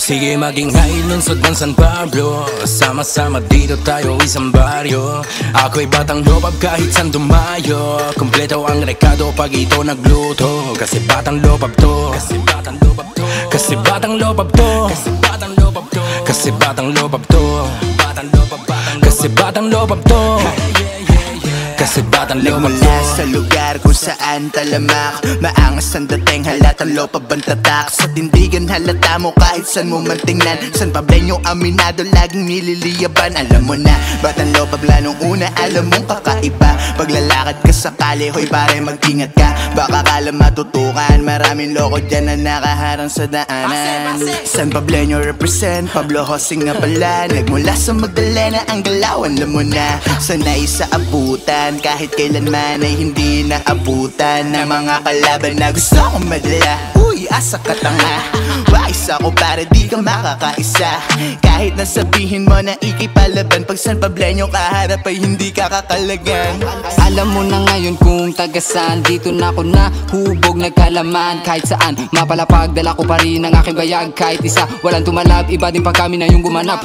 Sige maging high lunsod ng San Pablo, sama-sama dito tayo isang baryo. Ako'y batang lopab kahit saan dumayo, kumpleto ang rekado pag ito nagluto. Kasi batang lopab to, kasi batang lopab to, kasi batang lopab to, kasi batang lopab to, kasi batang lopab to, batang lopab, kasi batang lopab to, kasi batang lopab to. Nagmula sa lugar kung saan talamak, maangas ang dating, halatang lopab ang tatak. Sa tindigan halata mo kahit saan mo man tingnan. San Pableño aminado laging nililiyaban. Alam mo na, batang lopab lanong una, alam mong kakaiba. Paglalakad ka sa kali, hoy pare mag-ingat ka, baka kala matutukan. Maraming loko dyan na nakaharang sa daanan. San Pableño represent, Pablo Hosing nga pala. Nagmula sa Magdalena ang galaw, alam mo na. Sanay sa abutan, kahit kailanman ay hindi naabutan ng mga kalaban na gusto kong madala. Uy, asa ka tanga, wais ako para di ka makakaisa. Kahit nasabihin mo na ikipalaban, pag San Pableño kaharap ay hindi ka kakalagan. Alam mo na ngayon kung taga-saan, dito na ako nahubog nagkalaman. Kahit saan mapalapag, dala ko pa rin ang aking bayag. Kahit isa, walang tumalab, iba din pag kami na yung gumanap.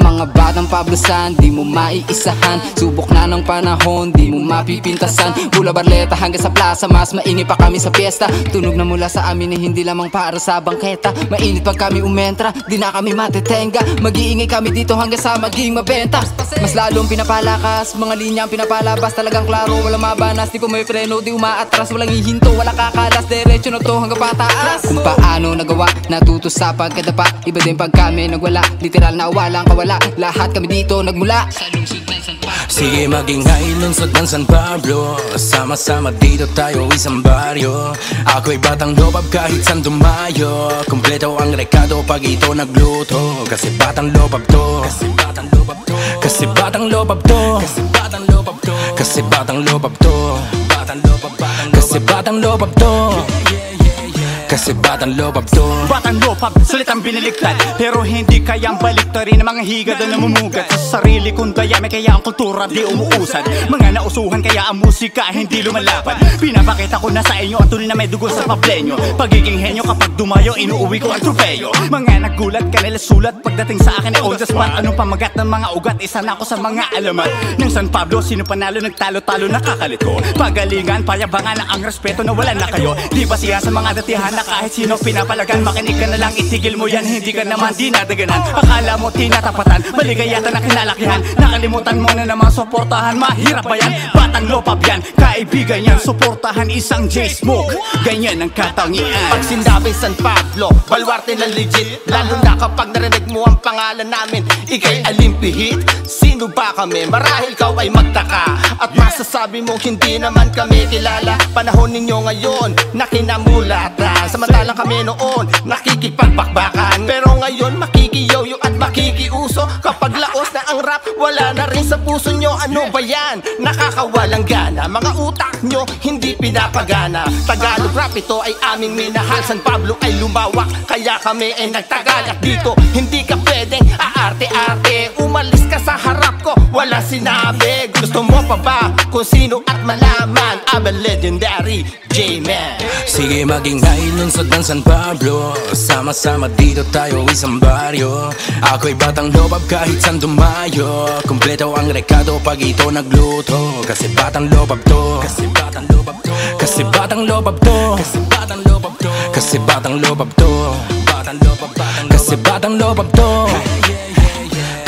Mga batang Pablo San, di mo maiisahan. Subok na ng panahon, di mo mapipintasan. Bula Barleta hanggang sa plaza, mas maingi pa kami sa piyesta. Tunog na mula sa amin eh, hindi lamang para sa bangketa. Mainit pag kami umentra, di na kami matetenga. Mag-iingay kami dito hanggang sa maging mabenta. Mas lalong pinapalakas, mga linya ang pinapalabas. Talagang klaro, walang mabanas, di po may preno, di umaatras. Walang hihinto, walang kakalas, diretso na to hanggang pataas. Kung paano nagawa, natuto sa pagkadapa. Iba din pag kami nagwala, literal na walang kawala. Lahat kami dito nagmula sa lungsod ng San Pablo. Sige maging high lunsod ng San Pablo, sama-sama dito tayo isang baryo. Ako'y batang lopab kahit saan dumayo, kumpleto ang rekado pag ito nagluto. Kasi batang lopab to, kasi batang lopab to, kasi batang lopab to, kasi batang lopab to, kasi batang lopab to, batang lopab, kasi batang lopab to, kasi batang lopab to. Batang lopab, salitang biniliktad, pero hindi kayang baliktarin ng mga higad na namumugat. Sa sarili kong dayami, kaya ang kultura di umuusad. Mga nausuhan, kaya ang musika hindi lumalaban. Pinapakita ko na sa inyo ang tunay na may dugo sa Pableño. Pagiging henyo kapag dumayo, inuuwi ko ang tropeyo. Mga nagulat, kanila sulat, pagdating sa akin ay on the spot. Anong pamagat ng mga ugat, isa na ako sa mga alamat ng San Pablo. Sino panalo, nagtalo-talo, nakakalito. Pagalingan, payabangan na ang respeto na wala na kayo. Di ba siya sa mga datihan na kahit sino pinapalagan. Makinig ka na lang, itigil mo yan, hindi ka naman dinadaganan. Akala mo tinatapatan, maligayatan na kinalakihan. Nakalimutan mo na naman suportahan, mahirap ba yan? Batang lopab yan, kaibigan yan, suportahan isang J-Smoke. Ganyan ang katangian. Pag sinabing San Pablo, baluarte na legit. Lalo na kapag narinig mo ang pangalan namin, ikay alimpihit. Sino ba kami? Marahil kaw ay magtaka at masasabi mo hindi naman kami kilala. Panahon ninyo ngayon na kinamulatan, samantalang kami noon nakikipagbakbakan. Pero ngayon makikiyoyo at makikiuso. Kapag laos na ang rap, wala na rin sa puso nyo. Ano ba yan? Nakakawalang gana. Mga utak nyo hindi pinapagana. Tagalog rap ito ay aming minahal. San Pablo ay lumawak, kaya kami ay nagtagal. At dito hindi ka pwedeng aarte-arte. Umalis ka sa harap ko, wala sinabi. Gusto mo pa ba kung sino at malaman? I'm a legendary J-Man. Sige maging high lunsod ng San Pablo, sama-sama dito tayo isang baryo. Ako'y batang lopab kahit saan dumayo, kumpleto ang rekado pag ito nagluto. Kasi batang lopab to, kasi batang lopab to, kasi batang lopab to, kasi batang lopab to, kasi batang lopab to, batang lopab, kasi batang lopab to,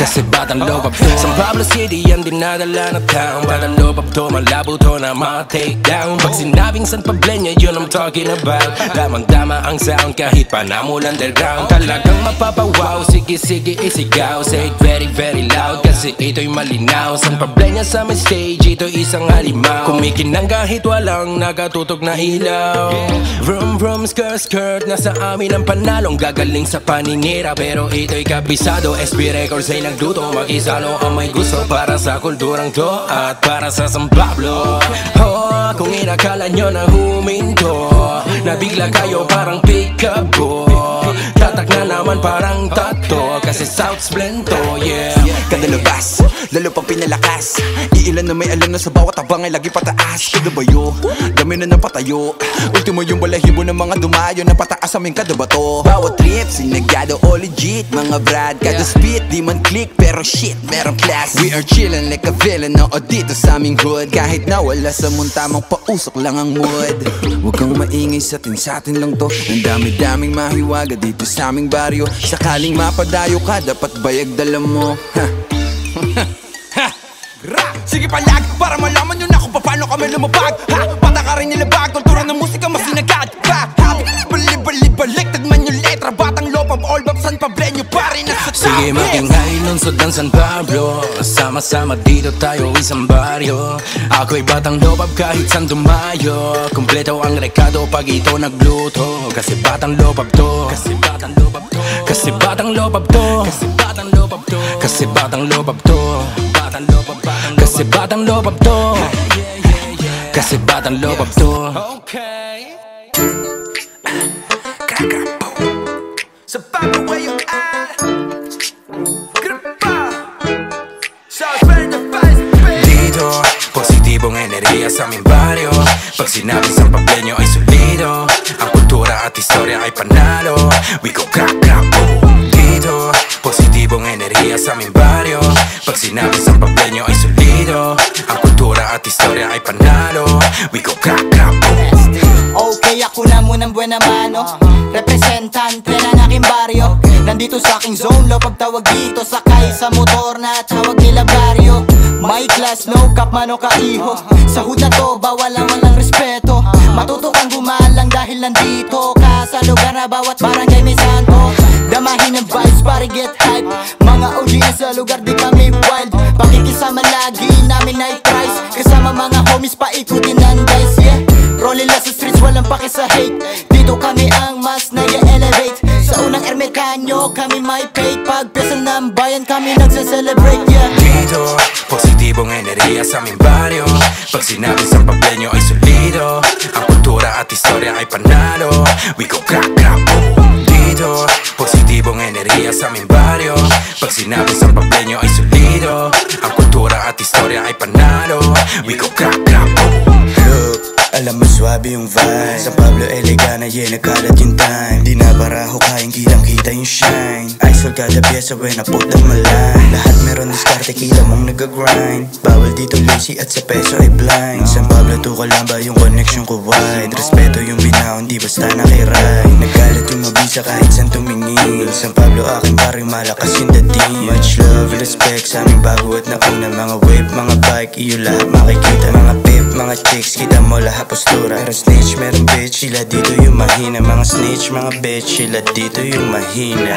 kasi batang lopab to. San Pablo City yan dinadala na town. Batang lopab to, malabo to na ma-take down. Pag sinabing San Pableño, yun I'm talking about. Damang-dama ang sound kahit panamol underground. Talagang mapapawaw, sige-sige isigaw. Say it very very loud kasi ito'y malinaw. San Pableño sa may stage, ito'y isang halimaw. Kumikinang kahit walang nakatutok na ilaw. Vroom vroom skirt skirt, nasa amin ang panalong. Gagaling sa paninira pero ito'y kabisado. SB Records ay nagluto, makisalo ang may gusto para sa kulturang to at para sa San Pablo. Oh, kung inakala nyo na huminto, nabigla kayo parang pick up ko. tatak na naman parang tato. Kasi South's Blento, yeah. Kada labas, lalo pang pinalakas. Iilan na may alam na sa bawat abang ay lagi pataas. Kada bayo, dami na ng patayo. Ultimo yung balahibo ng mga dumayo na pataas aming kada bato. Bawat trip, sinagado all legit. Mga brad, kada spit, di man click. Pero shit, merong class. We are chillin' like a villain, no? O dito sa aming hood. Kahit na wala sa muntamang pausok lang ang mood. Huwag kang maingay sa atin lang to. Ang dami-daming mahiwaga dito sa aming baryo. Sakaling mapadayo ka, dapat bayag dala mo. Sige palag, para malaman nyo na kung paano kami lumabag. Patakarin nilabag, kultura ng musika masinagad. Balik-balik, tagman yung letra. Batang lopab, all bab, San Pableño pa rin nasa top. Sige magingay, lunsod ng San Pablo. Sama-sama dito tayo isang baryo. Ako'y batang lopab kahit saan dumayo. Kompleto ang rekado pag ito nagluto. Kasi batang lopab to. Kasi batang lopab to. Kasi batang lopab to. Kasi batang lopab to. Kasi batang lopab to. Kasi batang lopab to. Kasi batang lopab to. Okay. Sa Pablo where you at? Dito, positibong enerhiya sa aming baryo. Pag sinabing San Pableño ay solido, ang kultura at istorya ay panalo. We go crack, crack, boom. Dito, positibong enerhiya sa aming baryo. Pag sinabing San Pableño ay solido, ang kultura at istorya ay panalo. We go crack, crack, boom. Okay, ako na munang buena mano. Representante ng aking baryo. Nandito sa aking zone, lo pagtawag dito. Sakay sa motor na tawag nila baryo. May class, no cap, mano kaiho. Sa hood na to, bawal ang walang respeto. Matuto kang gumalang dahil nandito ka sa lugar na bawat barangay may santo. Damahin ng vibes para get hype. Mga OG na sa lugar, di kami wild. Pakikisama lagi namin ay price. Kasama mga homies, paikutin ng dice, yeah. Rolling lang sa streets, walang paki sa hate. Dito kami ang mas nag-elevate. Sa unang Ermekanyo, kami may fate. Pag pyesa ng bayan, kami nagse-celebrate, yeah. Dito, positibong enerhiya sa aming baryo. Pag sinabing San Pableño ay solido, ang kultura at istorya ay panalo. We go crack, crack, boom. Dito, positibong enerhiya sa aming baryo. Pag sinabing San Pableño ay solido, ang kultura at istorya ay panalo. We go crack, crack, boom. Look, alam mo swabe yung vibe. San Pablo elegana, yeah, nagkalat yung time. Di na baraho kayang kitang kita yung shine. Isol kada pyesa when I put them alive. Lahat meron diskarte, kita mong nag-grind. Bawal dito lazy at sa peso ay blind. San Pablo to kalamba yung connection ko wide. Respeto yung binaon, di basta nakiray. Nagkalat yung mabisa kahit saan tumingin. San Pablo aking barrio, malakas yung dating. Much love, respect sa aming bago at nauna. Mga wave, mga bike, iyo lahat makikita. Mga pip, mga chicks, kita mo lahat postura. Pero snitch, meron bitch, sila dito yung mahina. Mga snitch, mga bitch, sila dito yung mahina.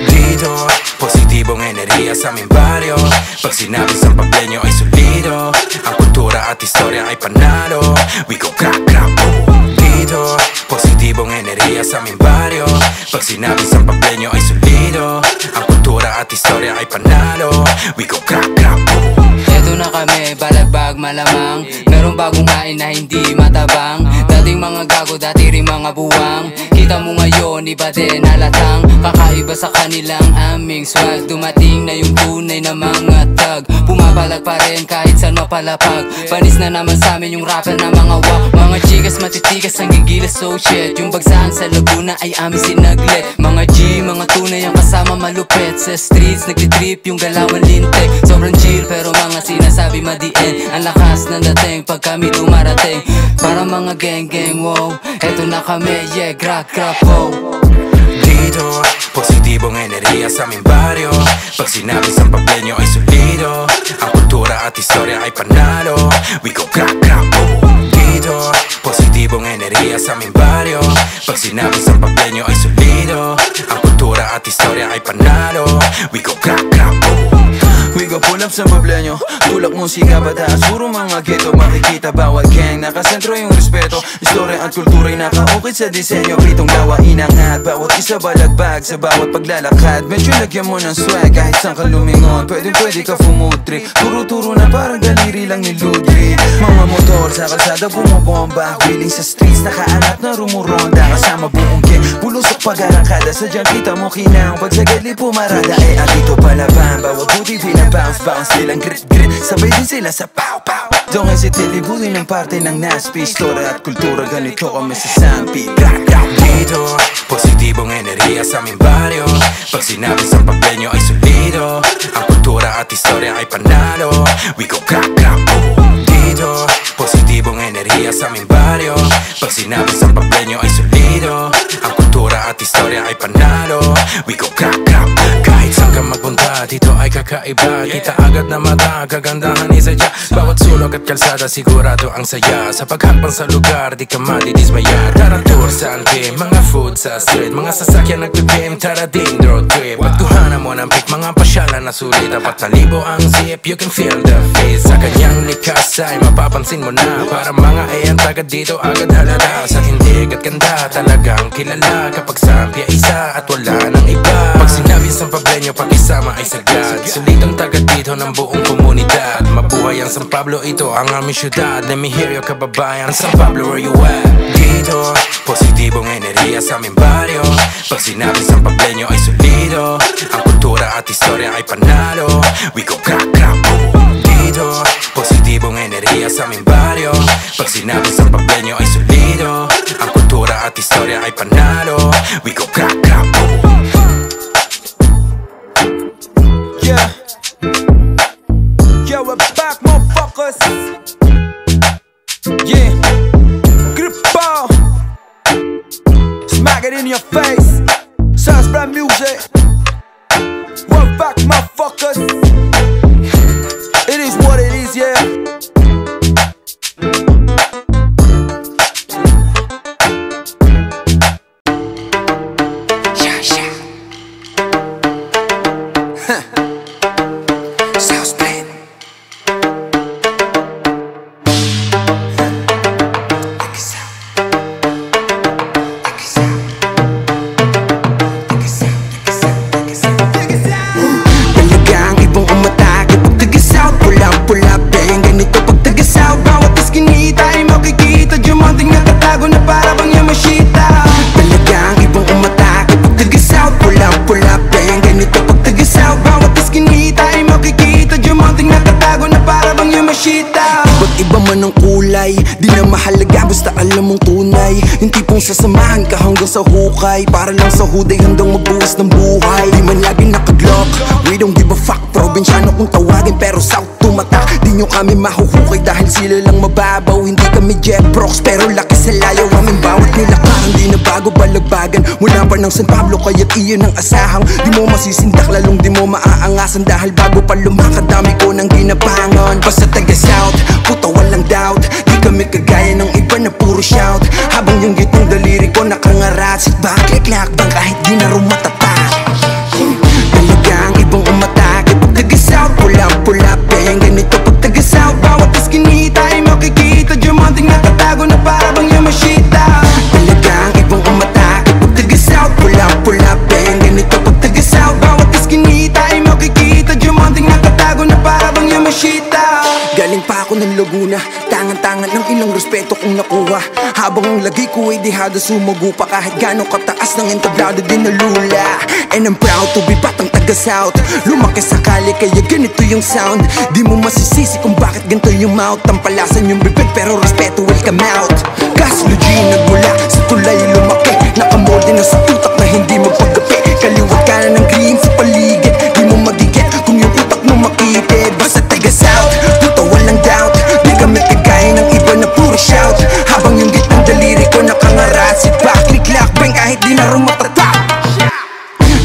Dito, positibong enerhiya sa aming baryo. Pag sinabing San Pableño ay solido, ang kultura at istorya ay panalo. We go crack, crack, boom. Dito, positibong enerhiya sa aming baryo. Pag sinabing San Pableño ay solido, ang kultura at istorya ay panalo. We go crack, crack, boom. Eto na kami, balagbag malamang. Merong bagong hain na hindi matabang. Dating mga gago, dati rin mga buwang. Kita mo ngayon, iba din halatang. Kakaiba sa kanilang aming swag. Dumating na yung tunay na mga tag. Pumapalag pa rin kahit saan mapalapag. Panis na naman sa amin yung rapper na mga wak. Mga chikas matitikas ang gigilas, so shit. Yung bagsahan sa Laguna ay amin sinaglit. Mga G, mga tunay ang kasama malupit. Sa streets nagtitrip yung galawan lintik. Sobrang chill pero mga sinasabi madiin. Ang lakas ng dating pag kami dumarating. Para mga gang-gang, wow. Eto na kami, yeah, crack, wow. Dito, positibong enerhiya sa aming baryo. Pag sinabing San Pableño ay solido, ang kultura at istorya ay panalo. We go crack, crack, boom. Dito, positibong enerhiya sa aming baryo. Pag sinabing San Pableño ay solido, ang kultura at istorya ay panalo. We go crack, crack, boom. We go Ulap sa Pableño, tulak musika bataas, puro mga ghetto. Makikita bawat gang, nakasentro yung respeto. Istorya at kultura'y nakaukit sa disenyo. Pitong gawa inangat, bawat isa balagbag sa bawat paglalakad. Medyo lagyan mo ng swag, kahit saan ka lumingon. Pwede ka fumutri, turo-turo na parang daliri lang ni Ludwig. Mga motor sa kalsada bumabomba, wheeling sa streets, nakaangat na rumuronda. Kasama buong gang, pulusok pag-arangkada. Sadyang kita mo kinang, pag sa gatli pumarada. Andito palaban, bawat buti pinabounce-bounce. Nilang grit-grit, sabay din sila sa pow-pow. Don't hesitate, libutin ng parte ng NASP. Istorya at kultura, ganito kami sa Sampi. Dito, positibong enerhiya sa aming baryo. Pag sinabi sa Pableño ay solido, ang kultura at istorya ay panalo. We go crack, crack, boom. Dito, positibong enerhiya sa aming baryo. Pag sinabi sa Pableño ay solido, ang kultura at istorya ay panalo. We go crack, crack, boom. Kahit saan ka magpunta, dito ay kakaiba. Kita agad na mata, kagandahan isadya. Bawat sulok at kalsada, sigurado ang saya. Sa paghakbang sa lugar, di ka madidismaya. Tara tour sa antim, mga food sa street, mga sasakyan nagpipim, tara din road trip. At kuhanan mo ng pick, mga pasyalan na sulit. Apat na libo ang zip, you can feel the face. Sa kanyang likas ay mapapansin mo na. Para mga ayan tagad dito agad halata. Sa tindig at ganda, talagang kilala. Kapag Sampi ay isa at wala nang iba. Pag sinabi sa Pableño, pag-isama ay sagad. Sulit ang tagad dito ng buong komunidad. Mabuhay ang San Pablo, ito ang aming syudad. Let me hear you kababayan, San Pablo where you at? Dito, positibong enerhiya sa aming baryo. Pag sinabi sa Pableño ay solido, ang kultura at istorya ay panalo. We go crack, crack, boom. Dito, positibong enerhiya sa aming baryo. Pag sinabi sa Pableño ay solido, ang kultura at istorya ay panalo. We go crack, crack, boom. Yeah, yeah, we're back, motherfuckers. Yeah, Grippo, smack it in your face. Sounds brand music. We're back, motherfuckers. It is what it is, yeah. Iba man ang kulay, di na mahalaga basta alam mong tunay. Yung tipong sasamahan ka hanggang sa hukay, para lang sa huday hanggang magbuwas ng buhay. Di man laging nakaglock, we don't give a fuck. Probinsyano kung tawagin pero south tumatak. Di nyo kami mahuhukay dahil sila lang mababaw. Hindi kami Jeff Brooks pero laki sa layaw. Aming bawat nilakaran di na bago balagbagan. Mula pa ng San Pablo kaya't iyon ang asahang. Di mo masisindak lalong di mo maaangasan. Dahil bago pa lumakad dami ko nang ginabangon. Basta taga south, puto walang doubt. Di kami kagaya ng iba na puro shout. Habang yung gitong daliri ko nakangarat. Sit back, lakbang kahit di na rumatatak. Talagang ibang umatake pag taga south, pula-pula bang. Ganito pag taga south, bawat iskinita ay makikita diamanting nakatago na para bang Yamashita. Talagang ibang umatake pag taga south, pula-pula bang. Ganito pag taga south, bawat iskinita ay makikita diamanting nakatago na para bang Yamashita. Galing pa ako ng Laguna, tangan-tangan ng ilang respeto kong nakuha. Habang ang lagay ko ay dihado sumugo pa. Kahit gano'ng kataas ng entablado din nalula. And I'm proud to be batang taga-south. Lumaki sa kali kaya ganito yung sound. Di mo masisisi kung bakit ganito yung mouth. Tampalasan yung bibig pero respeto welcome out. Kaslo G nagmula sa tulay lumaki. Nakamolde na sa tutak na hindi magpagapi. Kaliwat ka na ng green sa paligid. Di mo magigit kung yung utak mo makitid. Basta taga-south, puto walang doubt. Di kami kagaya ng iba na puro shout. Habang yung gitnang daliri ko nakangarat. Sit back, click-clack, bang kahit di na rumatatak.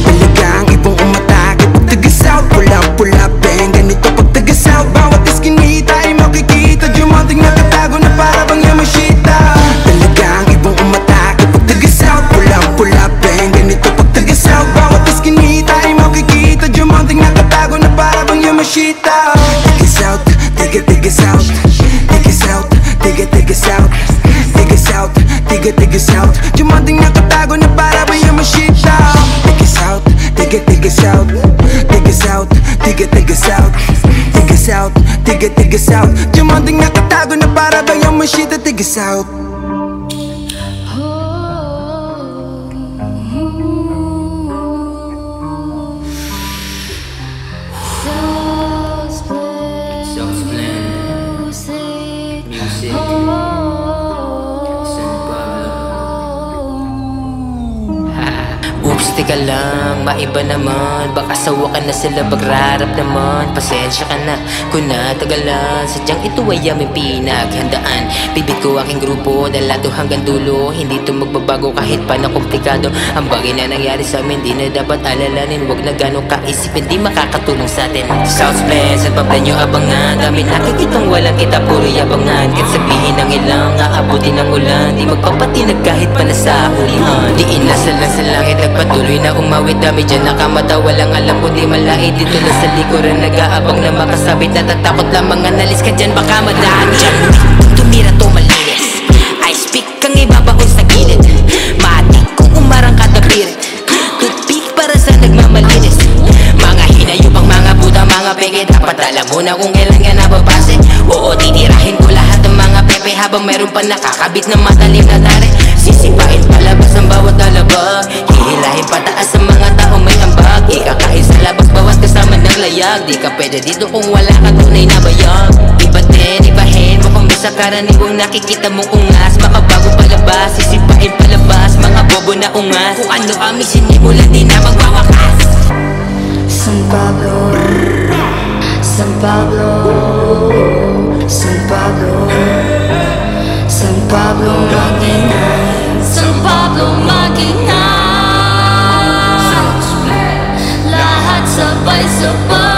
Talagang ibang umatake pag taga-south, pula-pula bang. Ganito pag taga-south, bawat iskinita ay makikita diamanting nakatago na para bang Yamashita. Talagang ibang umatake pag taga-south, pula-pula bang. Ganito pag taga-south, bawat my shit out. Take us out, take us out. Take us out, take us out. Take us out, take us out. Dumating nakatago na para ba yung my shit out. Take us out, take us out. Take us out, take us out. Take us out, take us out. Dumating nakatago na para ba yung my shit out. Take us out. Oops, teka lang, maiba naman. Baka sawa ka na sila bagrarap naman. Pasensya ka na kung natagalan. Sadyang ito ay aming pinaghandaan. Bibit ko aking grupo, dala to hanggang dulo. Hindi to magbabago kahit pa na komplikado. Ang bagay na nangyari sa amin, di na dapat alalanin. Huwag na gano'ng kaisipin, di makakatulong sa atin. South Plains at pablan nyo abangan. Dami nakikitang walang kita, puro yabangan. Kahit sabihin ng ilang, aabutin ng ulan. Di magpapatinag kahit pa na sa hulihan. Di inasal lang sa langit, patuloy na umawit. Dami dyan nakamata, walang alam kundi malait. Dito na sa likuran nag-aabang na makasabit. Natatakot lamang analis ka dyan, baka madaan dyan. Tumira to malinis, I speak kang ibabaon sa gilid. Matik kung umarang katabirit, toothpick para sa nagmamalinis. Mga hinayupang mga buta, mga peke. Dapat alam mo na kung kailan ka nababase. Oo, titirahin ko lahat ng mga pepe habang meron pa nakakabit na matalim na tari. Sisipain palabas ang bawat dalabag, hihilahin pataas ang mga tao may ambag. Ikakain sa labas bawas kasama ng layag. Di ka pwede dito kung wala ka tunay na bayag. Ibatin, ibahin mo kung sa karaniwang nakikita mong ungas. Makabago palabas, sisipain palabas, mga bobo na ungas. Kung ano kami sinimulan di na magwawakas. San Pablo, San Pablo, San Pablo, San Pablo mag-ingat, San Pablo mag-ingat. Lahat sabay-sabay.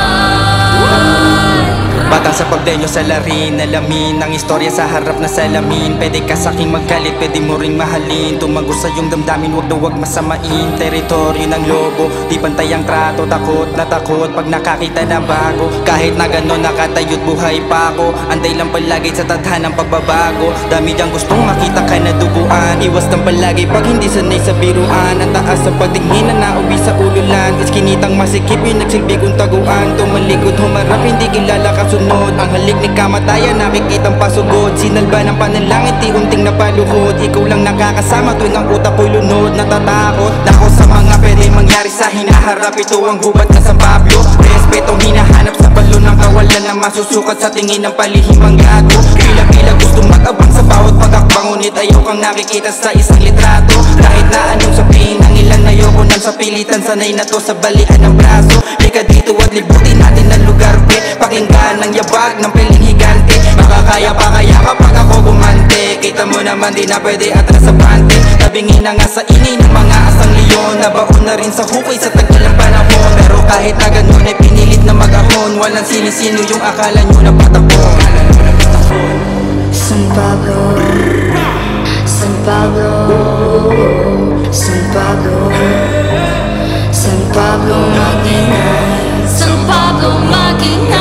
Bata sa pagdenyo sa larin, alamin ang istorya sa harap na salamin. Pwede ka saking magalit, pwede mo ring mahalin. Tumago sa iyong damdamin, wag na wag masamain. Teritoryo ng lobo, di pantay ang trato. Takot na takot pag nakakita ng bago. Kahit na gano'n nakatayot buhay pa ako. Anday lang palagi sa tadhanang pagbabago. Dami diyang gustong makita ka na duguan. Iwas ng palagi pag hindi sanay sa biruan. Ang taas sa pagtingin na nauwi sa ululan. Iskinitang masikip yung nagsilbi kong taguan. Tumalikod humarap, hindi kilala kasunod. Ang halik ni kamatayan, nakikitang pasugod. Sinalba ng panalangin, unting napaluhod. Ikaw lang nakakasama tuwing ang utak ko'y lunod. Natatakot ako sa mga pwede mangyari sa hinaharap. Ito ang gubat na San Pablo. Respetong hinahanap sa balon ng kawalan na masusukat sa tingin ng palihimang gago. Pila-pila gusto mag-abang sa bawat pagkakbang, ngunit ayaw kang nakikita sa isang litrato. Kahit na anong sabihin ng ilan, ayoko nang sa pilitan. Sanay na to sa balian ng braso. Lika dito at libutin natin ang lugar, pe. Pakinggan ng yabag ng piling higante. Makakaya pa kaya kapag ako bumante. Kita mo naman di na pwede atras sa bante. Tabingin na nga sa ingay ng mga asang leon. Nabaon na rin sa hukay sa tagal ng panahon. Pero kahit na ganun ay pinilit na mag-ahon. Walang sino-sino yung akala nyo na patakon. San Pablo, San Pablo, San Pablo, San Pablo mag-ingat, San Pablo mag-ingat.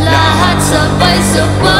Lahat sabay-sabay.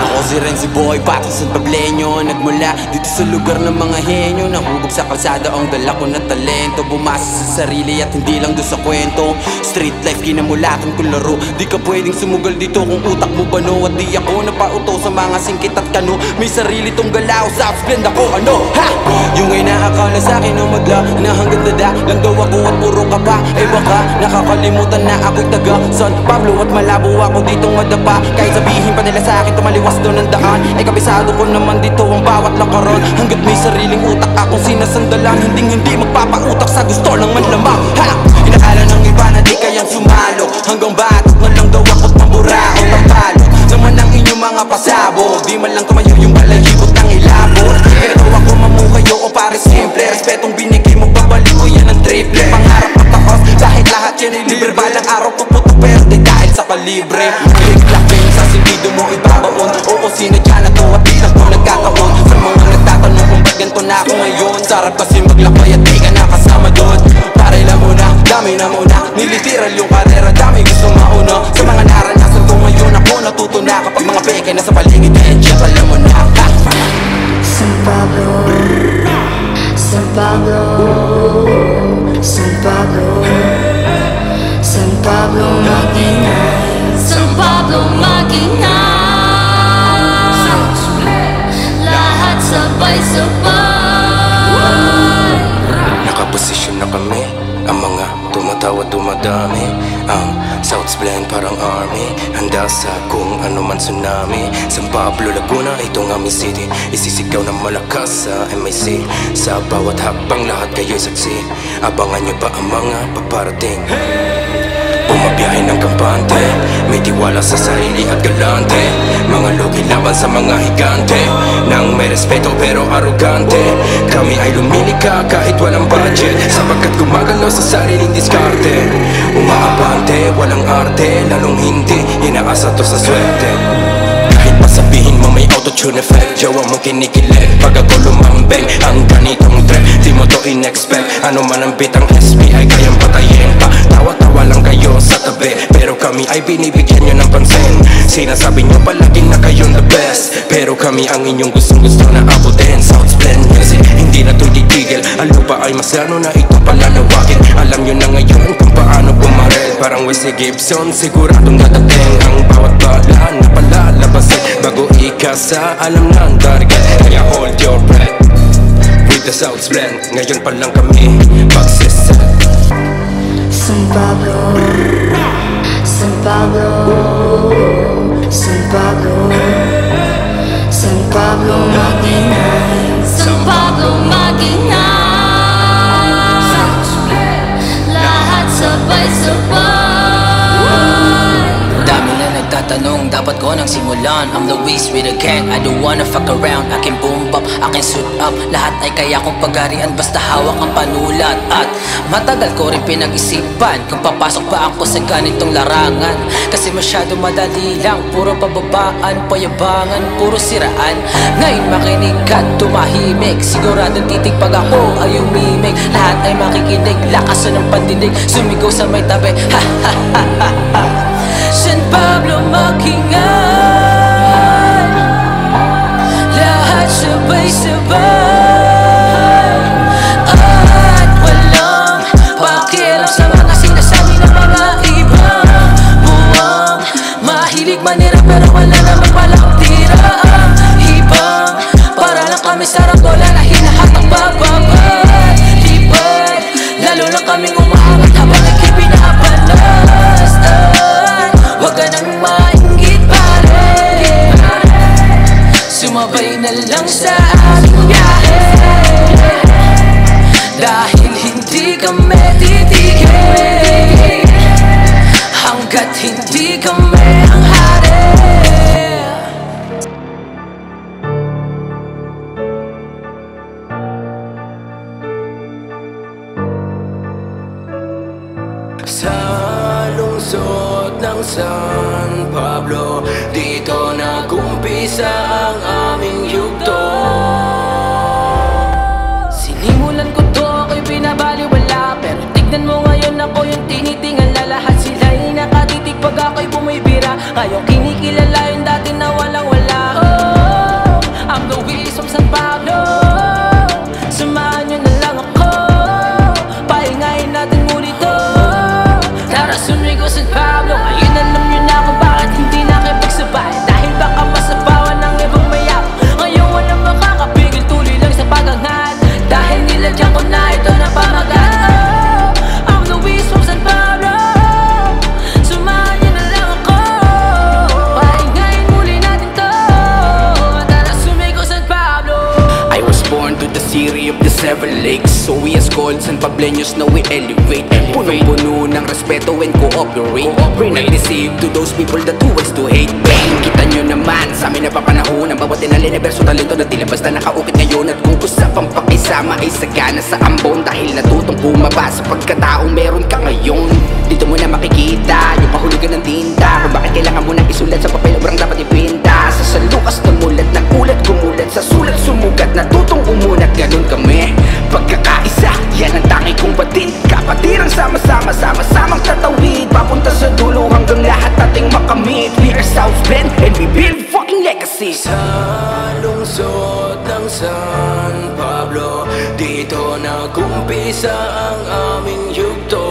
Ako si Renzi Boy, pato sa Pablenyo. Nagmula dito sa lugar ng mga henyo. Nahubog sa kalsada ang dala ko na talento. Bumasa sa sarili at hindi lang doon sa kwento. Street life, kinamulatan ko laro. Di ka pwedeng sumugal dito kung utak mo bano. At di ako napauto sa mga singkit at kano. May sarili tong galaw, South Blend ako, ano? Ha! Yung ay nakakala sa akin ng madla, na hanggang dada lang daw ako at puro ka pa. Eh baka nakakalimutan na ako'y taga San Pablo at malabo ako ditong madapa. Kahit sabihin pa nila sa akin tumaliwas doon ang daan, ay kabisado ko naman dito ang bawat lakaran. Hanggat may sariling utak akong sinasandalan, hindi magpapautak sa gusto lang man lamang. Ha! Inakala ng iba na di kayang sumalo, hanggang batok na lang daw ako't pambura o tampalo. Naman ang inyong mga pasabog, di man lang tumayo yung balahibot ng ilabot. Pero ako mamukayo o pare simple, respetong binigay mo babalik ko yan ang triple. Pangarap at takos, kahit lahat yan ay libre. Balang araw puputo pero di dahil sa kalibre. Click-clapping sa sindido mo ibabaon. Oo, sinadya na to at di lang ko nagkakaon. Sa mga nagtatanong kung ba't ganito na ako ngayon. Sarap kasi maglakbay at di ka nakasama doon. Pare Pablo mag-ingay, San Pablo mag-ingay, lahat sabay-sabay. Nakaposisyon na kami, ang mga tumatawa dumadami. Ang South's Blend parang army, handa sa kung ano man tsunami. San Pablo, Laguna, itong aming city. Isisigaw na malakas sa MIC. Sa bawat hakbang lahat kayo'y saksi. Abangan nyo pa ang mga paparating. Bumabiyahe ng kampante, may tiwala sa sarili at galante. Mga logi laban sa mga higante, nang may respeto pero arrogante. Kami ay lumilika kahit walang budget, sapagkat gumagalaw sa sariling diskarte. Umaabante, walang arte, lalong hindi inaasa to sa swerte. Kahit pa sabihin mo may auto-tune effect, jowa mo kinikilig pag ako lumambeng. Ang ganitong trip, di mo to in-expect. Ano man ang bitang SBI kayang patayin pa. Tawa-tawa lang kayo sa tabi, pero kami ay binibigyan nyo ng pansin. Sinasabi nyo palagi na kayong the best, pero kami ang inyong gustong-gusto na abutin. South's Blend Music, hindi na to titigil. Ang lupa ay masano na ito palalawakin. Alam nyo na ngayon kung paano bumarel. Parang Wesley Gibson, siguradong dadating. Ang bawat bala na palalabasin bago ikasa, alam na ang target. Kaya hold your breath with the South's Blend. Ngayon pa lang kami magsiset. San Pablo, San Pablo, San Pablo, San Pablo mag-ingay, San Pablo mag-ingay, lahat sabay-sabay. Dami na nagtatanong, dapat ko nang simulan. I'm Luis with a gang, I don't wanna fuck around. Aking boom bap, aking suit up, lahat ay kaya kong pagarian basta hawak ang panulat. At matagal ko rin pinag-isipan kung papasok pa ako sa ganitong larangan. Kasi masyado madali lang, puro pababaan, payabangan, puro siraan. Ngayon makinig at tumahimik, siguradong titig pag ako ay umimik. Lahat ay makikinig, lakasan ng pandinig, sumigaw sa may tabi, ha ha ha ha ha. San Pablo mag-ingay, lahat sabay-sabay. At walang pakialam sa mga sinasabi ng mga ibang buwang mahilig manira pero wala naman palang tira. Ibang para lang kami sa ranggola na hinahatang bababad. Lipad, lalo lang kaming umaangat habang nagkipinapalas. Huwag ka nang mainggit pare, sumabay na lang sa aming biyahe. Dahil hindi kami titigil hanggat hindi kami ang hari. Sa lungsod ng San Pablo, dito nag-umpisa ang aming yugto. Sinimulan ko to, ako'y binabaliwala, pero tignan mo ngayon ako yung tinitingala. Lahat sila'y nakatitig pag ako'y bumibira. Ngayon kinikilala yung dati na walang-wala. Oh, I'm Luis from San Pablo, samahan nyo na lang ako, pahingayin natin muli to. Tara sumigaw San Pablo, ngayon alam nyo na kung bakit hindi nakipagsabay. Dahil baka masabawan ng ibang mayap. Ngayon walang makakapigil, tuloy lang sa pagangat. Dahil nilagyan ko na ito na pamagat. Oh, I'm Luis from San Pablo, samahan nyo na lang ako, pahingayin muli natin to. Tara sumigaw San Pablo. I was born to the city of the seven lakes, so we as called San Pableños now we elevate. Punong-puno ng respeto and cooperate. We're not deceived to those people that who wants to hate. Bang! Kita nyo naman sa amin na papanahon ang bawat tinalin na verso talento na tila basta nakaukit ngayon. At kung usapang pakisama ay sagana sa ambon, dahil natutong bumaba sa pagkataong meron ka ngayon. Dito mo na makikita yung pahulugan ng tinta, kung bakit kailangan mo na isulat sa papel, obrang dapat ipinta. Sa salukas na mulat, nagulat, gumulat, sa sulat sumugat, natutong umunat. Ganun kami, pagkakaisa, yan ang tangi kong batid. Kapatirang sama-sama, sama-samang tatawid, papunta sa dulo hanggang lahat ating makamit. We are South's Blend and we build fucking legacy. Sa lungsod ng San Pablo, dito nag-umpisa ang aming yugto.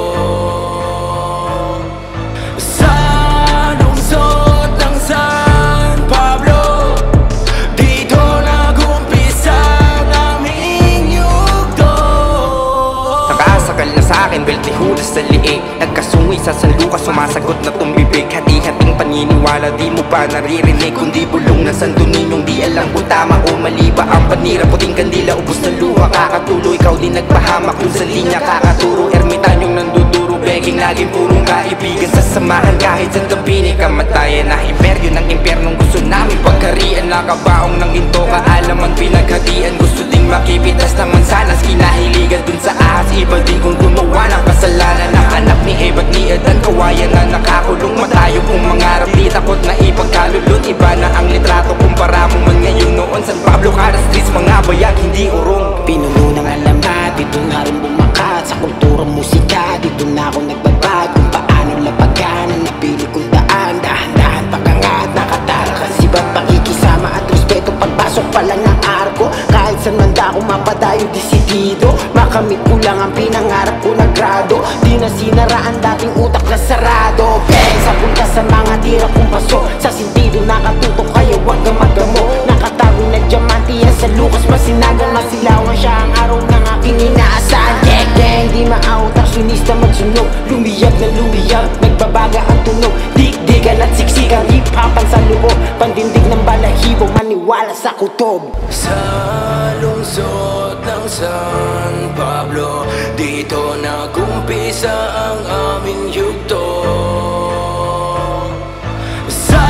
dulas sa liig. Nagkasungi sa sanluka, sumasagot na tumbibig. Hati-hating paniniwala, di mo ba naririnig? Kundi bulong na santo ninyong di alam kung tama o mali ba ang panira. Puting kandila, ubos ng luha, kakatulo. Ikaw din nagpahamak kung sa linya kakaturo. Ermitanyong nanduduro, begging naging purong kaibigan. Sasamahan kahit sa gabi ni kamatayan. Na imperyo ng impyernong gusto namin pagkarian. Nakabaong ng ginto, kaalaman pinaghatian. Gusto ding makipitas ng mansanas, kinahiligan dun sa ahas. Iba din kung gumawa ng kasalanan. Nakanap ni Eva at ni Adan, kawayan na nakakulong. Matayo kung mangarap, di takot na ipagkalulot. Iba na ang litrato, kumpara mo man ngayon noon. San Pablo, Cara Streets, mga bayag, hindi urong. Pinuno ng alamat, dito na rin bumakat. Sa kulturang musika, dito na ako nagbabag. Kung paano lapagan ang napili kong daan. Dahan-dahan pakangat, nakatara kasi ba't pakikisama at respeto. Pagpasok pa lang ng arko, kahit saan man ako mapadayo desidido. Makamit ko lang ang pinangarap ko na grado. Di na sinara ang dating utak na sarado. Bang, sa punta sa mga tira kong paso. Sa sentido nakatutok kayo, wag kang magamo. Nakatago na diamante yan sa lukas. Masinagang masilawan siya ang araw ng aking inaasahan. Gang, gang, di maautak, sunista magsunog. Lumiyag na lumiyag, nagbabaga ang tunog. Dikdigan at siksikan, hip-hopan sa loob. Pandindig ng balahibo, maniwala sa kutob. Sa lungsod ng San Pablo, dito nag-umpisa ang aming yugto. Sa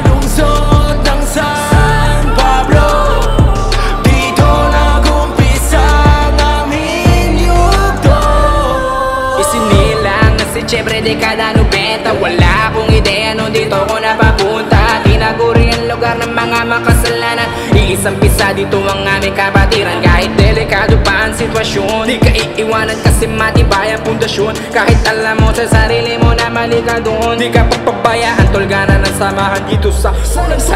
lungsod ng San Pablo, dito nag-umpisa ang aming yugto. Isinilang na si Siyempre dekada 90, wala akong ideya nung dito ko napapunta. Tinaguri ang lugar ng mga makasalanan. Iisang pisa dito ang aming kapatiran. Kahit delikado pa ang sitwasyon, di ka iiwanan kasi matibay ang pundasyon. Kahit alam mo sa sarili mo na mali ka doon, di ka pagpabayaan, tolganan ng samahan dito sa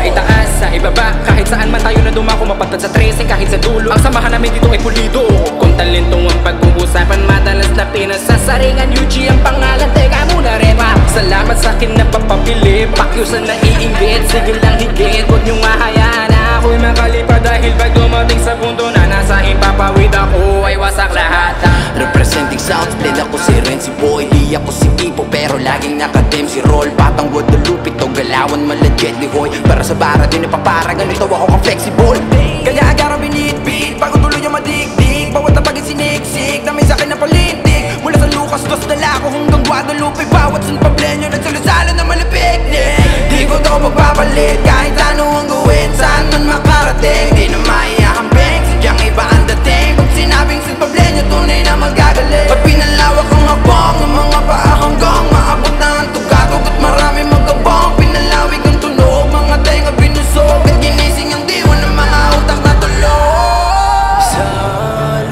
itaas, sa ibaba. Kahit saan man tayo na dumako, mapatad sa tracing kahit sa dulo. Ang samahan namin dito ay pulido. Kung talento ang pag-uusapan, madalas na pinasasaringan. UG ang pangalan, teka muna repa. Salamat sa akin na papabili, pakyusan na iinggit. Sige lang higit, huwag niyong mahayaan na ako'y makalipa. Dahil pag dumating sa punto na nasa impapawid ako, ay wasak lahat. Representing South Blade, ako si Renzi Boy. Di ako si Tipo pero laging nakadem si Roll. Batang Guadalupe to, galawan malagyan ni Hoy. Para sa bara din ipapara, ganito ako kang flexible. Kaya agarang binitbit, bago tuloy yung madikdik. Bawat napagin siniksik, dami sa'kin na palintik. Mula sa Lucas, dos dala ko hanggang Guadalupe. Bawat San Pableño, nagsalusala na malapiknik. Di ko to magpapalit, kahit ano ang gawin. Saan man makarating, di na maiyakambing. Sadyang iba ang dating, pag sinabing San Pableño, tunay na magagaling. Pag pinalawak ang habang, ang mga paa hanggang maabot na ang tugatog. At marami magkabang, pinalawig ang tunog. Mga tenga binusog, at ginising ang diwa ng mga utak na tulog. Sa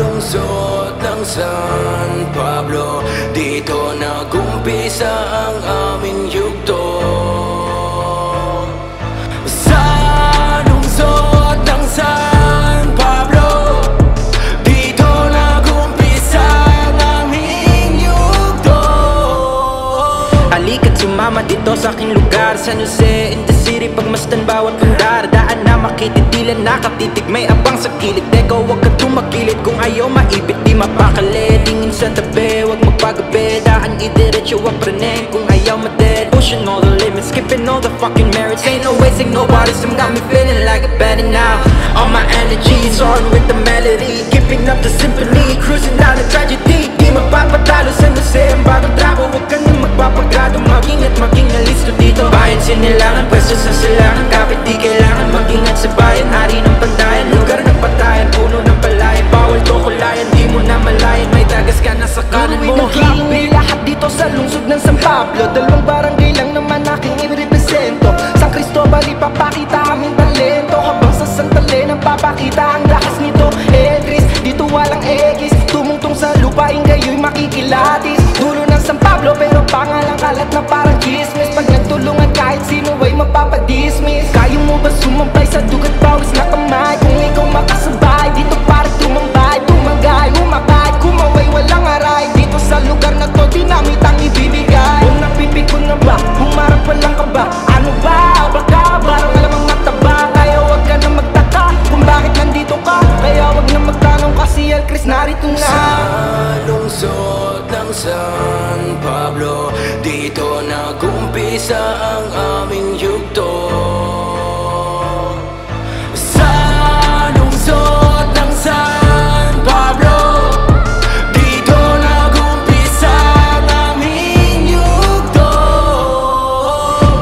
lungsod ng San Pablo, dito nag-umpisa ang aming yugto. Sa lungsod ng San Pablo, dito nag-umpisa ang aming yugto. Halika't sumama dito sa aking lugar, San Jose in the city. Pagmasdan bawat pundar, daan na makititilan, nakatitig may abang sa kilid. Teka, huwag ka tumagilid, kung ayaw maibit di mapakali. Tingin sa tabi, huwag magpagabi, daan idiretso ang praneng. Kung ayaw ma-dead, pushing all the limits, skipping all the fucking merits. Ain't no wasting nobody's, some got me feeling like a bandit now. All my energy's on with the melody, giving up the symphony, cruising down the tragedy. Di magpapatalo sa Jose, ang bagong trapo, huwag ka nang magpapagado. Mag-ingat, maging nalisto dito. Bayan sinilangan, pwesto sa silangan, kapit di kailangan mag-ingat sa bayan. Hari ng pandayan, lugar ng patayan, puno ng palayan. Bawal to kulayan, di mo na malayan, may tagas ka na sa kanan mo. Hiling lahat dito sa lungsod ng San Pablo. Dalawang barangay lang naman aking irepresento. San Cristobal ipapakita aming talento, habang sa Santa Elena papakita ang lakas nito. Edris, dito walang egis, tumungtong sa lupain kayo'y makikilatis. Dulo ng San Pablo pero pangalang kalat na parang chismis. Pag nagtulungan kahit sino ay mapapadismiss. Kaya mo ba sumampay sa dugat pawis na kamay? Kung ikaw makasabay, dito para tumambay. Tumanggay, humakay, kumaway, walang aray. Dito sa lugar na to, dinamit ang ibibigay. Kung napipig ko na ba, humarap walang ka ba? Ano ba? Baka barang alamang mataba. Kaya wag ka na magtaka kung bakit nandito ka. Kaya wag na magtanong kasi El Chris narito na. Sa lungsod ng San San Pablo, dito nag-umpisa ang aming yugto. Sa lungsod ng San Pablo, dito nag-umpisa ang aming yugto.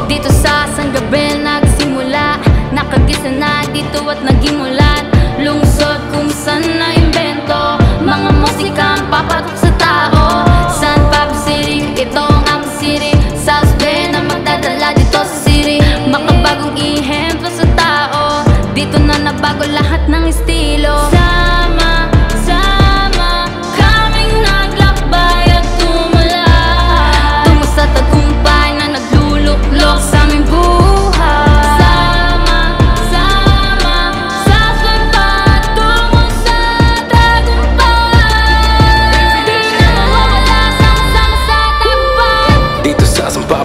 Dito sa San Gabriel nagsimula, nakagisa na dito at naging mulat. Lungsod kung saan na-imbento mga musikang papatok sa tao. San Pablo City, ito ang aming city. South Bay na magdadala dito sa city. Makabagong ihemplo sa tao, dito na nabago lahat ng estilo. Sama, sama, kaming naglakbay at tumulay, tungo sa tagumpay na nagluluklok sa aming buhay.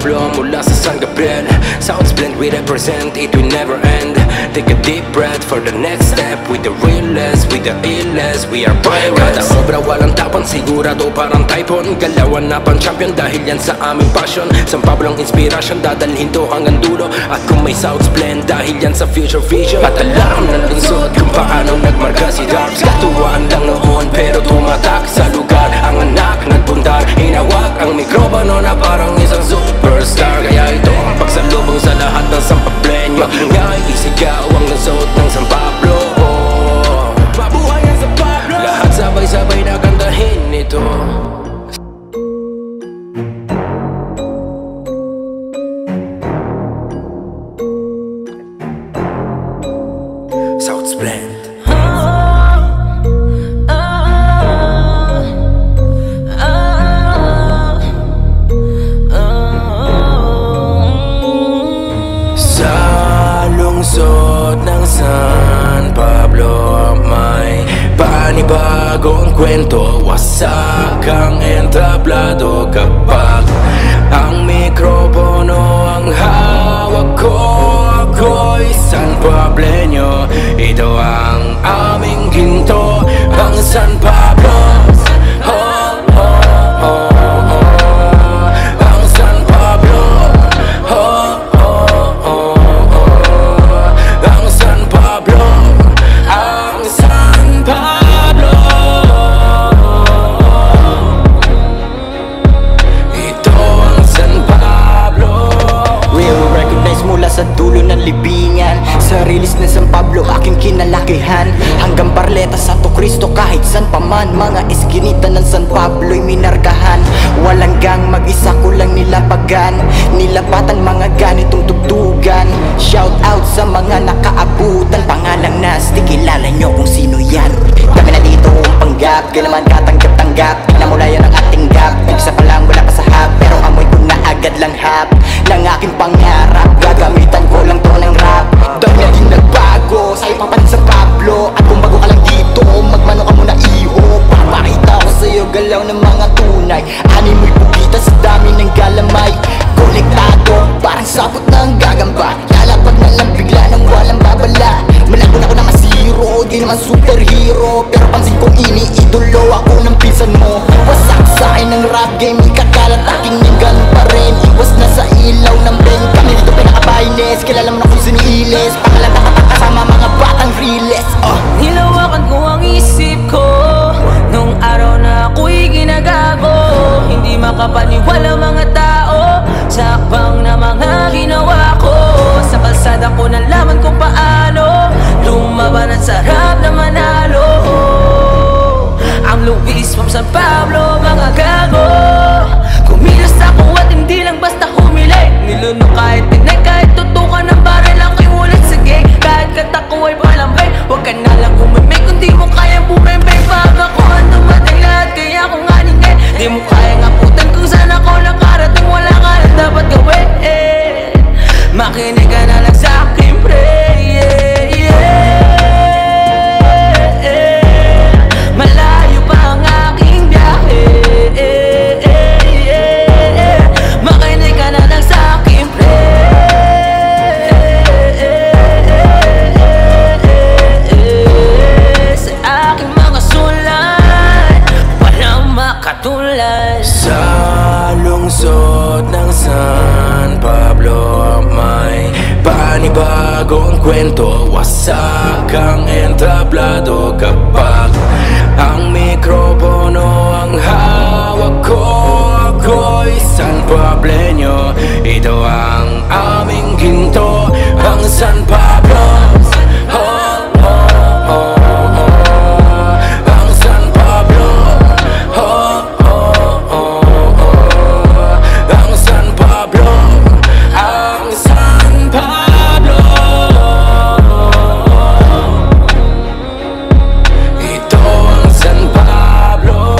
Mula sa San Gabriel, South Blend we represent, it will never end. Take a deep breath for the next step. With the realest, with the illest, we are pirates. Kada obra walang tapan, sigurado parang typhoon. Galawan na pang champion dahil yan sa aming passion. San Pablo ang inspiration, dadalhin to hanggang dulo. At kung may South Blend, dahil yan sa future vision. At alam ng lungsod kung paano nagmarka si Darbs. Katuwaan lang noon pero tumatak sa lugar. Ang anak nagbundar, hinawak ang mikropono na parang isang superstar. Kaya ito ang pagsalubong sa lahat ng San Pableño. Magingay, isigaw ang lungsod ng San Pablo. Mabuhay ang San Pablo, lahat sabay-sabay na kantahin ito. South Blend. San Pablo may panibagong kwento. Wasak ang entablado kapag ang mikropono ang hawak ko. Ako'y San Pableño, ito ang aming ginto, ang San Pablo. Sa dulo ng libingan, sa release ng San Pablo aking kinalakihan. Hanggang Barleta sa Cristo kahit san pa man, mga eskinita ng San Pablo'y minarkahan. Walang gang, mag-isa ko lang nilapagan, nilapatan mga ganitong tugtugan. Shout out sa mga nakaabutan, pangalang Nasty, kilala nyo kung sino yan. Kami na dito ang panggap, kailangan katanggap-tanggap. Namula yan ang ating gap, nagsa pa lang wala pa sa hap, pero amoy ko na agad lang hap ng aking pangarap. Gagamitan ko lang to ng rap, dahil na din nagbago sa'yo papanin sa Pablo. At kung bago ka lang dito, magmano ka muna iho. Papakita ko sa'yo galaw ng mga tunay. Ani mo'y pugita sa dami ng galamay. Konektado, parang sapot na ang gagamba. Lalapag na lang bigla ng walang babala. Malabo na ko na masiro, di naman superhero, pero pansin kong iniidolo ako ng pinsan mo. Wasak sa'kin ng rap game, ikakalat aking ninggan pa rin. Iwas na sa ilaw ng Ben, kami dito pinaka-bines. Kilala mo na kung siniilis, pangalan kasama mga batang realist. Nilawakan ko ang isip ko nung araw na ako'y ginagago. Hindi makapaniwala mga tao sa akbang na mga ginawa ko. Sa kalsada ko nalaman kung paano lumaban at sarap na manalo. Ang Luis from San Pablo, mga gago. Kumilos ako at hindi lang basta humili. Nilunok kahit tinay, kahit tutukan ng baril ang kimulat sa gate. Kahit kata ko ay palambay, huwag ka na lang umimik. Kung di mo kayang bumembay, pag ako ang dumating lahat kaya ako nga ningay. Di mo kayang aputan kung saan ako nakarating, wala ka na dapat gawin. Makinig ka na lang sa akin, pre. Malayo pa ang aking biyahe. Makinig ka na lang sa akin, pre. Sa aking mga sulat, walang makatulad. kwento, wasak ang entablado. Kapag ang mikropono ang hawak ko, ako'y San Pableño. Ito ang aming ginto, ang San Pablo. Ang San Pablo. Ang San Pablo. Ang San Pablo. Ito ang San Pablo.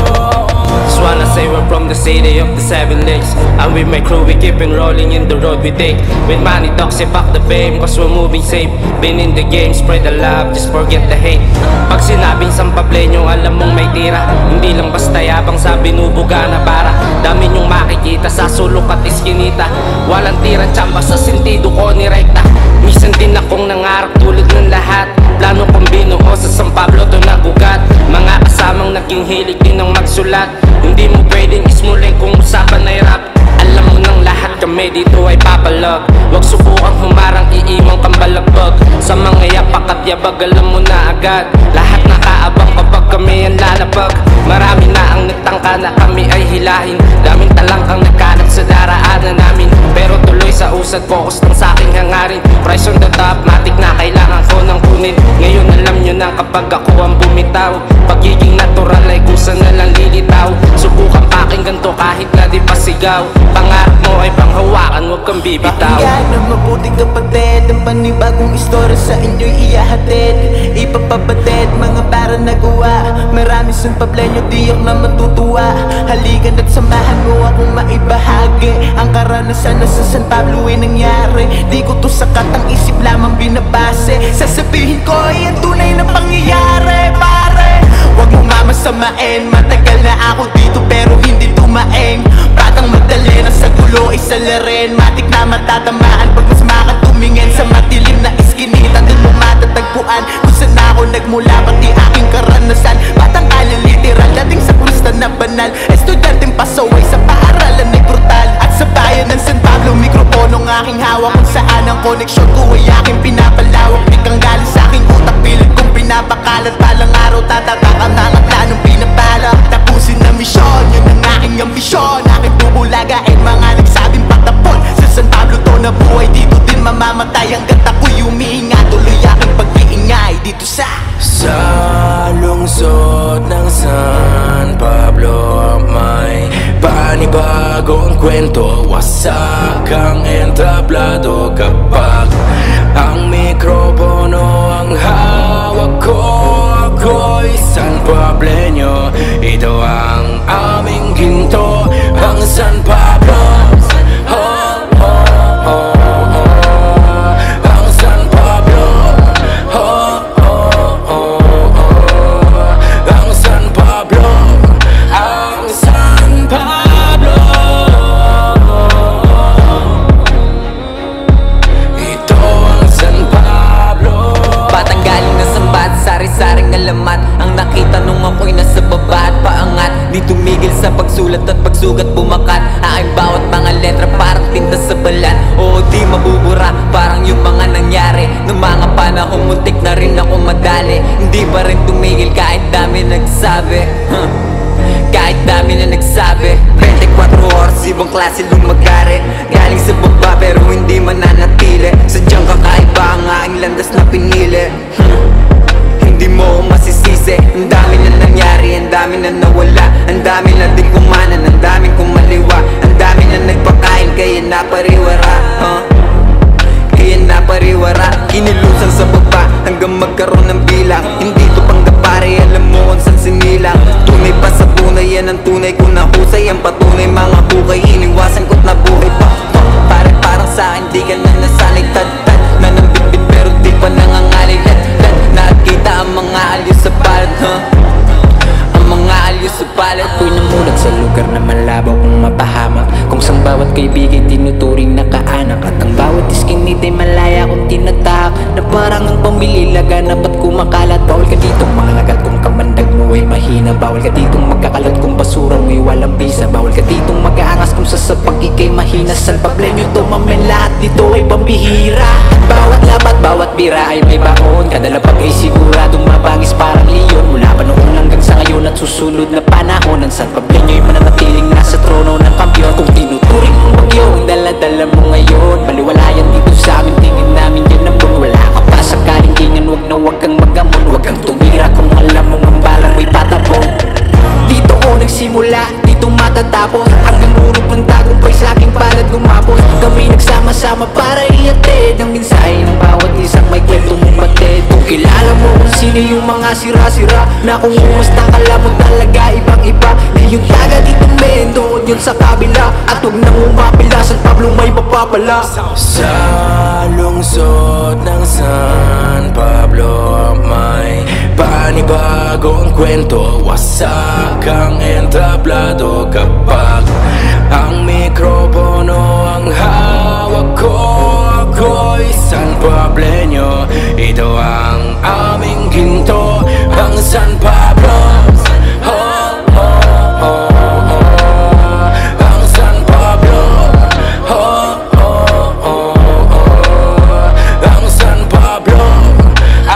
Just wanna say we're from the city of the 7 lakes, and with my crew we keepin' rolling in the road we take. With money talks, fuck the fame, cause we're moving safe. Been in the game, spread the love, just forget the hate. Pag sinabing San Pableño, alam mong may tira. Hindi lang basta yabang sa binubuga na para. Dami nyong makikita sa sulok at iskinita. Walang tirang tsamba sa sentido ko ni rekta. Minsan din akong nangarap tulad ng lahat. Plano kong binuo sa San Pablo to nagugat. Mga kasamang naging hilig din ng magsulat. Hindi mo pwedeng ismulay kung usapan ay rap. Alam mo nang lahat kami dito ay papalag. Huwag subukang humarang, iiwang kang balagbag. Sa mga yapak at yabag, alam mo na agad. Lahat nakaabang kapag kami ang lalapag. Marami na ang nagtangka na kami ay hilahin. Daming talangkang nagkalat sa daraanan namin. Pero tuloy sa usad, focus lang sa aking hangarin. Price on the top, matik na kailangan ko nang kunin. Ngayon alam nyo na kapag ako ang bumitaw. Pagiging natural ay kusa na lang lilitaw. Subukan pakinggan to kahit na di pasigaw. Pangarap mo ay panghawakan, huwag kang bibitaw. Pakinggan ng mabuti kapatid, ang panibagong istorya sa inyo'y iyahatid. Ipapabatid, mga para nagawa. Marami San Pableño, di ako na matutuwa. Halikan at samahan mo akong maibahagi ang karanasan na sa San Pablo ay nangyari. Di ko to sakat, ang isip lamang binabase. Sasabihin ko ay ang tunay na pangyayari, pare. Huwag mo mamasamain, matagal na ako dito pero hindi tumaeng. Batang Magdalena sa gulo ay salarin. Matik na matatamaan pag mas makatumingin sa matilim na iskinita. Doon mo matatagpuan kung saan ako nagmula, pati aking karanasan. Batang kala literal, dating sa kunsta na banal. Estudyanteng pasaway sa paaralan ay brutal. At sa bayan ng San Pablo, mikroponong aking hawak. Kung saan ang koneksyon ko ay aking pinapalawak. Di kang galing sa aking utak, pilit kong pinapakalat. Palang araw tatatak ang mga planong pinapala. Tapusin na misyon, yun ang aking ambisyon. Aking bubulagain mga nagsabing patapon. Sa San Pablo to na buhay, dito din mamamatay. Hanggat ako'y humihinga, tuloy aking pag-iingay dito sa lungsod ng San Pablo. May panibagong kwento, wasak ang entablado. Kapag ang mikropono ang hawak ko, ako'y San Pableño. Ito ang aming ginto, ang San Pablo. Ang San Pablo. Ang San Pablo. Ang San Pablo. Ito ang San Pablo. Batang galing na sambat, sari-saring alamat. Ang nakita nung ako'y nasa baba at paangat. Di tumigil sa pagsulat at pagsugat bumakat. Aking bawat mga letra parang tinta sa balat. Oo, di mabubura, parang yung mga nangyari. Nung mga panahon muntik na rin ako madali. Hindi pa rin tumigil kahit dami nagsabi. Kahit dami na nagsabi. 24 oras, ibang klase lumagari. Galing sa baba pero hindi mananatili. Sadyang kakaiba ang aking landas na pinili. Hindi mo ako masisisi. Ang dami na nangyari, ang dami na nawala. Ang dami na din kumanan, ang dami kumaliwa. Ang dami na nagpakain, kaya napariwara. Kaya napariwara. Kinilusan sa baba hanggang magkaroon ng bilang. Hindi to panggapare, alam mo kung saan sinilang. Tunay pa sa tunay, yan ang tunay ko na husay. Ang patunay mga hukay, iniwasan ko't nabuhay pa. Pare parang sa'kin, di ka na nasanay. Tad-tad na nang bitbit pero di pa nangangalay. Lad-lad, nakikita ang mga aliw sa palad, ang mga aliw sa palad. Ako'y namulat sa lugar na malabo kung mapahamak. Kung sang bawat kaibigan tinuturing na kaanak. At ang bawat iskinit ay malaya kung tinatahak. Na parang ang pamili laganap at kumakalat. Bawal ka ditong mangagat kung kamandag mo ay mahina. Bawal ka ditong magkakalot kung basura mo'y walang bisa. Bawal ka ditong mag-aangas kung sasapag ikay mahina. San Pableño to mamen, lahat dito ay pambihira. Bawat paglapat, bawat bira ay may bakon. Kada lapag ay siguradong mabangis parang leon. Mula pa noon hanggang sa ngayon at susunod na panahon, ang San Pableño'y mananatiling nasa trono ng kampiyon. Kung tinuturing mong bagyo ang dala-dala mo ngayon, baliwalayan dito sa amin, tingin namin yan ang buwan. Wala ka pa sa kalingingan, wag kang magamon, wag kang tumira kung alam mong ang balang may patapon. Dito ko nagsimula, dito matatapos, hanggang urog ng tagumpay sa aking palad gumapos. Kami nagsama-sama para iatid ang mensahe ng bawat isang may kwentong batid. Kung kilala mo kung sino yung mga sira-sira, na kung umusta ka lang mo talaga ibang-iba. Di yung taga dito men, doon yun sa kabila. At huwag nang umapila, San Pablo may mapapala. Sa lungsod ng San Pablo may panibagong kwento. Wasak ang entablado kapag ang mikropono ang hawak ko. Ako'y San Pableño, ito ang aming ginto, ang San Pablo. Ang San Pablo. Ang San Pablo.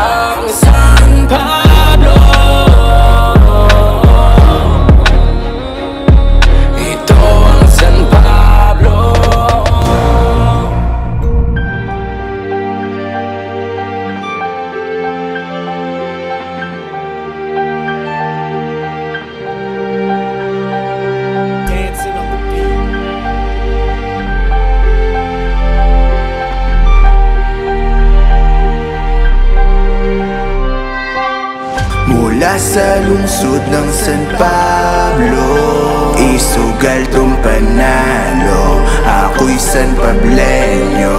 Ang San Pablo. Ito ang San Pablo. Mula sa lungsod ng San Pablo, isugal tong panalo. Ako'y San Pableño,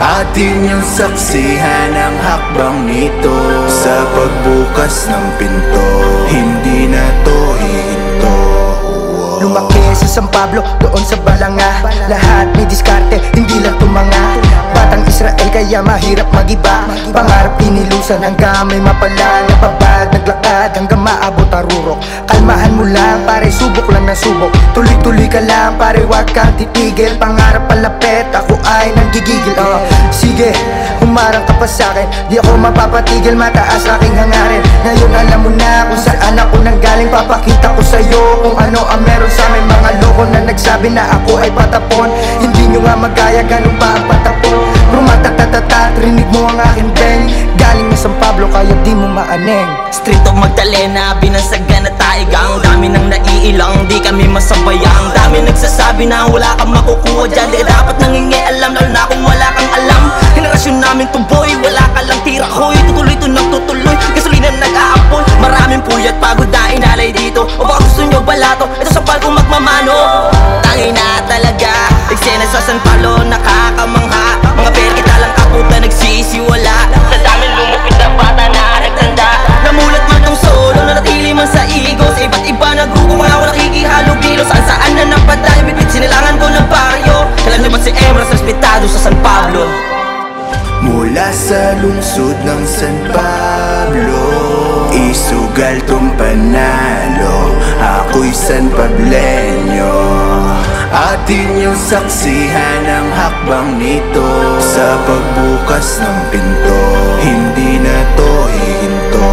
atin yung saksihan ang hakbang nito. Sa pagbukas ng pinto, hindi na to hihinto. Lumaki sa San Pablo, doon sa Balanga. Lahat may diskarte, hindi lang tumanga. Batang Israel kaya mahirap magiba. Pangarap inilusan hanggang may mapala. Napabad, naglakad hanggang maabot ang rurok. Kalmahan mo lang pare, subok lang na subok. Tuloy-tuloy ka lang pare, wag kang titigil. Pangarap palapit, ako ay nanggigigil. Sige, humarang ka pa sa'kin, di ako mapapatigil, mataas aking hangarin. Ngayon alam mo na kung saan ako nanggaling. Papakita ko sa'yo kung ano ang meron sa amin. Mga loko na nagsabi na ako ay patapon, hindi nyo nga magaya, ganun ba ang patapon? Rumatatatata, rinig mo ang aking beng. Galing na San Pablo kaya di mo maaneng. Street of Magdalena, binansagan na taigang. Dami nang naiilang, di kami masabayang. Dami nagsasabi na wala kang makukuha dyan. Di dapat nangingialam, lalo na kung wala kang alam. Henerasyon namin to boy, wala ka lang tira hoy. Tutuloy to nang tutuloy, gasolina nag-aapoy. Maraming puyat, pagod na inalay dito. O baka gusto nyo balato, ito sa palkong magmamano. Tangay na talaga, eksena sa San Pablo, nakakamangha. Mga perkita lang kaputa, nagsisiwala. Sa daming lumupit na bata na nagtanda. Namulat man tong solo, nanatili man sa ego. Sa iba't iba na grupo, mga ako nakikihalo-bilo. Saan na napadaya, bitbit sinilangan ko ng baryo. Kailan naman si Emras, respetado sa San Pablo. Mula sa lungsod ng San Pablo, isugal tong panalo. Ako'y San Pableño, atin yung saksihan ang hakbang nito. Sa pagbukas ng pinto, hindi na to hihinto.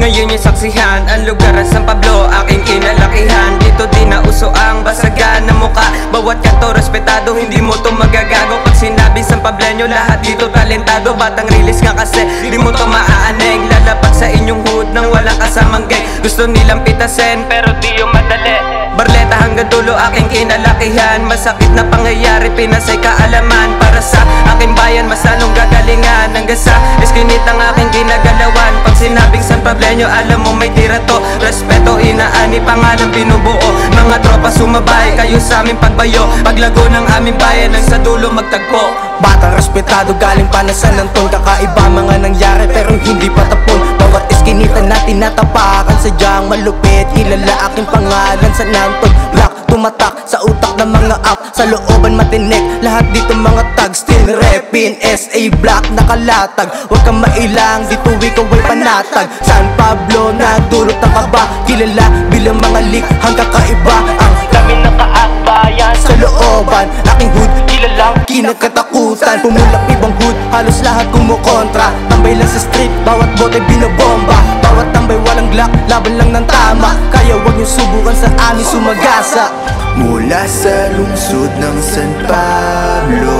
Ngayon yung saksihan, ang lugar at San Pablo, aking kinalakihan. Dito din nauso ang basagan ng muka. Bawat kanto respetado, hindi mo to magagago. Pag sinabi San Pableño, lahat dito talentado. Batang release nga kasi, di mo to maaaneng. Lalapag sa inyong hood nang walang kasamang gang. Gusto nilang pitasin, pero di yung madali. Barleta hanggang dulo, aking kinalakihan. Masakit na pangyayari, pinasay kaalaman. Para sa aking bayan, mas lalong gagalingan. Hanggang sa eskinit ang aking ginagalawan. Pag sinabing San Pableño, alam mo may tira to. Respeto, inaani, pangalan binubuo. Mga tropa sumabay, kayo sa aming pagbayo. Paglago ng aming bayan, ang sa dulo magtagpo. Batang respetado, galing panasan ng tong. Kakaiba mga nangyari, pero hindi patapon. Bawat eskinita na tinatapakan, sadyang malupit. Kilala aking pangalan sa nantog. Black, tumatak sa utak ng mga up. Sa looban matinik, lahat dito mga tag. Still repin, SA Black nakalatag. Huwag kang mailang, dito ikaw ay panatag. San Pablo, nadulot ng kaba. Kilala bilang mga likhang kakaiba. Ang dami nakaakbayan sa looban, aking hood, kilalang kinakatakutan. stand, pumulak ibang hood, halos lahat kumukontra. Tambay lang sa street, bawat bote binobomba. Bawat tambay walang glock, laban lang ng tama. Kaya wag niyo subukan sa amin sumagasa. Mula sa lungsod ng San Pablo,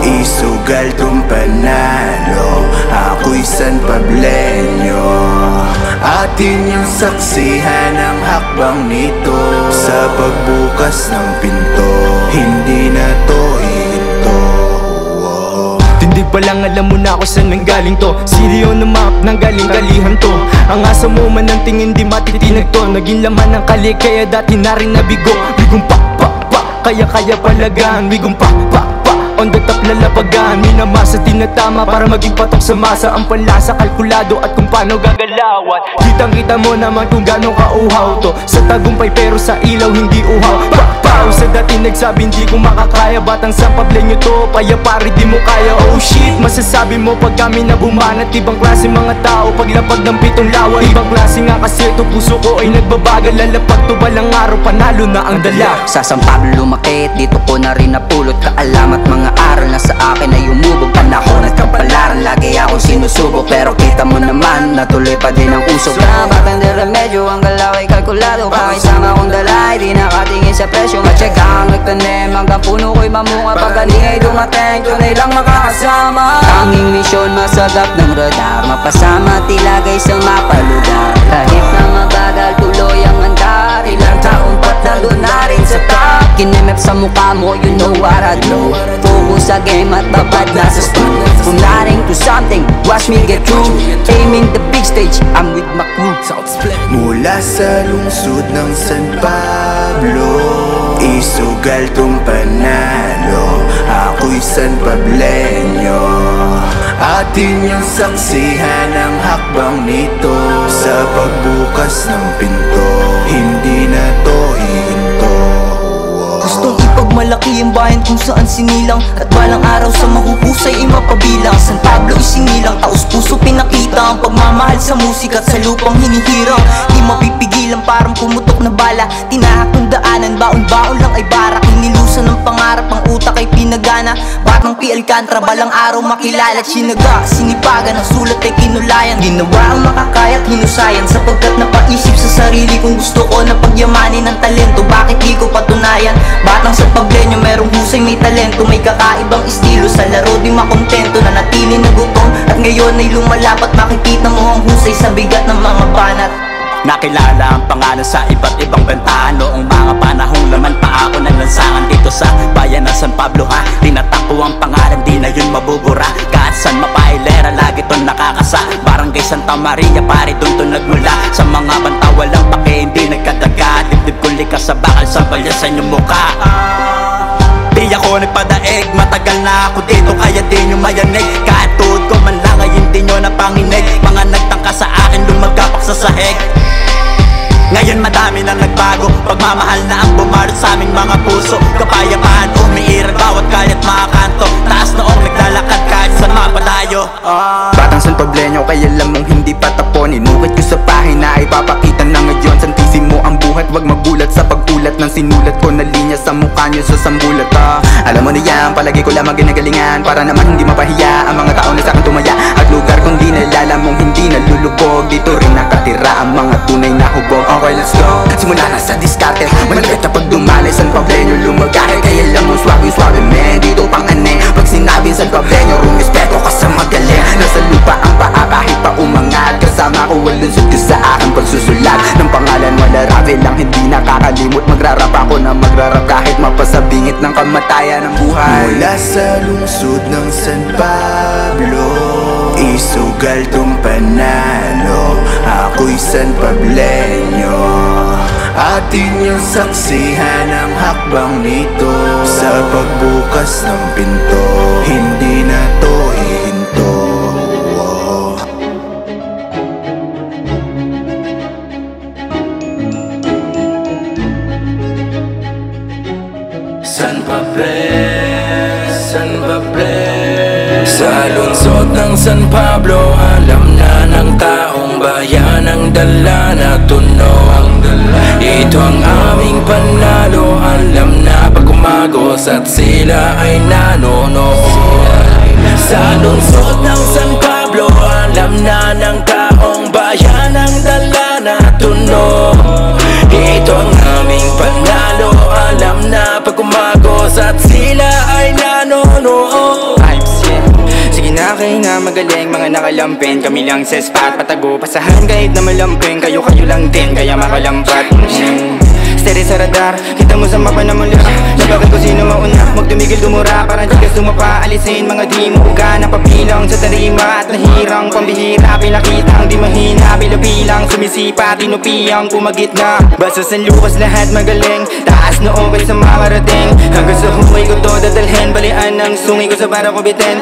isugal tong panalo. Ako'y San Pableño, atin yung saksihan ang hakbang nito. Sa pagbukas ng pinto, hindi na to hinto. Hindi pa lang alam mo na ako saan nanggaling to. City on the map, nanggaling kalihan to. Ang asa mo man ang tingin di matitinag to. Naging laman ng kali kaya dati na rin nabigo. Bigong pa, kaya palagaan. Bigong pa, on the top lalapagan. Minamasa tinatama para maging patok sa masa. Ang panlasa kalkulado at kung paano gagalawan. Kitang kita mo naman kung gano'ng kauhaw to. Sa tagumpay pero sa ilaw hindi uhaw. Sa dati nagsabi hindi ko makakaya. Batang San Pableño to, paya pare di mo kaya. Oh shit, masasabi mo pag kami na bumanat. Ibang klase mga tao paglapag ng pitong lawa. Ibang klase nga kasi to, puso ko ay nagbabagal. Lalapag to balang araw, panalo na ang dala. Sa San Pablo lumakit, dito ko na rin napulot kaalamat mga aral na sa akin ay umubog. Panahon at kapalaran, lagi akong sinusubok. Pero kita mo naman, natuloy pa din ang usog. Sa batang de remedyo, ang galaw ay kalkulado. Kakisama kong dalay, di nakatingin sa presyo. Check ang nagtanim, hanggang puno ko'y mamunga. Pag galing ay dumating, tunay lang makakasama. Tanging misyon, masagap ng radar. Mapasama, tila guys ang mapalugar. Kahit na mabagal, tuloy ang andar. Ilang taon pat nalo na rin sa top. Kinimip sa mukha mo, you know what I do. Focus sa game at babad na sa stool. Kung naring to something, watch me get through. Aiming the big stage, I'm with my crew. Mula sa lungsod ng San Pablo, isugal tong panalo. Ako'y San Pableño, atin yung saksihan ang hakbang nito. Sa pagbukas ng pinto, hindi na to hihinto. Gustong ipagmalaki ang bayan kung saan sinilang. At balang araw sa mahuhusay ay mapabilang. San Pablo isinilang, taos puso pinakita. Ang pagmamahal sa musika at sa lupang hinihirang. Di mapipigilan parang pumutok na bala. Tinahak ng daanan, baon-baon lang ay barak. Inilusan ng pangarap, ang utak ay pinagana. Batang P. Alcantara, balang araw makilala. Sinaga, sinipagan, ang sulat ay kinulayan. Ginawa ang makakaya't hinusayan. Sapagkat napaisip sa sarili kung gusto ko na pagyamanin ng talento. Bakit di ko patunayan? Batang San Pableño, merong husay, may talento. May kakaibang estilo, sa laro di makontento. Nanatili na gutom at ngayon ay lumalapat. Makikita mo ang husay sa bigat ng mga banat. Nakilala ang pangalan sa iba't ibang benta. Noong mga panahong laman pa ako ng lansangan dito sa bayan ng San Pablo ha. Tinatakbo ang pangalan, di na yun mabubura. Kahit saan mapailera, lagi to nakakasa. Barangay Santa Maria, pare dun to nagmula. Sa mga banta walang pake, hindi nagkadaga. Dibdib ko likas sa bakal, sa balyasan yung mukha. Di ako nagpadaig, matagal na ako dito, kaya di nyo mayanig. Kahit tuhod ko man lang ay hindi nyo napanginig. Mga nagtangka sa akin, lumagapak sa sahig. Ngayon madami nang nagbago, pagmamahal na ang bumarot sa aming mga puso. Kapayapaan umiiral bawat kalit mga kanto. Taas noong naglalakad kahit saan mapadayo. Batang San Pableño, kaya lamang hindi patapon. Inukit ko sa pahina, ipapakita na ngayon. Santisin mo ang buhat, wag magulat sa pag-ulat ng sinulat ko na linya sa mukha nyo sa sambulat. Alam mo na yan, palagi ko lamang ginagalingan. Para naman hindi mapahiya ang mga tao na sa'kin tumaya. At lugar kung di nalalamong hindi nalulubog. Dito rin nakatira ang mga tunay na hubog. Okay, let's go. Simula na sa diskarte, malapit na pag dumalay. San Pableño lumagahe, kaya lang mong swabe man. Dito pang ane, pag sinabing San Pableño, rumispeto ka sa magaling. Nasa lupa ang paa kahit pa umangat. Kasama ko walunsod ka sa aking pagsusulat ng pangalan. Wala rapi lang, hindi nakakalimot. Magrarap ako na magrarap kahit mapasabingit ng kamatayan ng buhay. Mula sa lungsod ng San Pablo, isugal tong panalo. Ako'y San Pableño, atin yung saksihan ang hakbang nito. Sa pagbukas ng pinto, hindi na to hihinto. San Pableño, San Pableño. Sa lungsod ng San Pablo, alam na ng taong bayan ang dala na tunog. Ito ang aming panalo, alam na pag umagos at sila ay nanonood. Sa lungsod ng San Pablo, alam na ng taong bayan ang dala na tunog. Ito ang aming panalo, alam na pag umagos at sila ay nanonood. Sige na kayo na magaling, mga nakalampin. Kami lang sa spot, patago, pasahan kahit na malamping. Kayo lang din, kaya makalampat. Steady sa radar, kita mo sa mapa na mula. Nabagat ko sino mauna, magtumigil dumura. Parang di ka sumapa, alisin mga di mo uga. Napapilang sa tarima at nahirang pambihira. Pinakitang di mahina, bilang sumisipa, tinupiyang pumagitna. Basta sa lukas lahat magaling, taas na okay sa mga rating. Hanggang sa huway ko to dadalhin, balian ng sungi ko sa para ko bitin.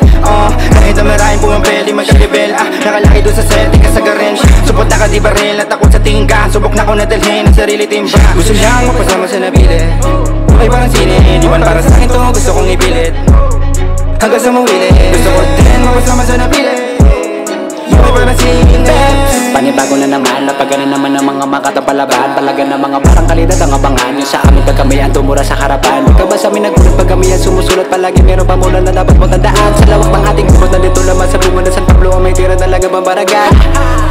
Kahit na maraming pumampel, di magkalibel. Nakalaki doon sa Celtic ka sa garin. Supot na ka di baril, at ako sa tingka. Subok na ko nadalhin ang sarili timba. Gusto lang mapasama sa nabili, okay parang sine. Di man para sa akin to, gusto kong ipilit hanggang sa mawili. Gusto ko din mapasama sa nabili, okay parang sine. Panibago na naman, napagana naman ng mga makatapalaban. Talaga ng mga parang kalidad ang abangan. Yung sa amin pag kami ang tumura sa harapan. Ikaw ba sa amin nagulat pag kami ang sumusulat? Palagi meron pa muna na dapat mo tandaan. Sa lawak ng ating kubot na dito naman sa bunga na San Pablo, may tira talaga bambaragan.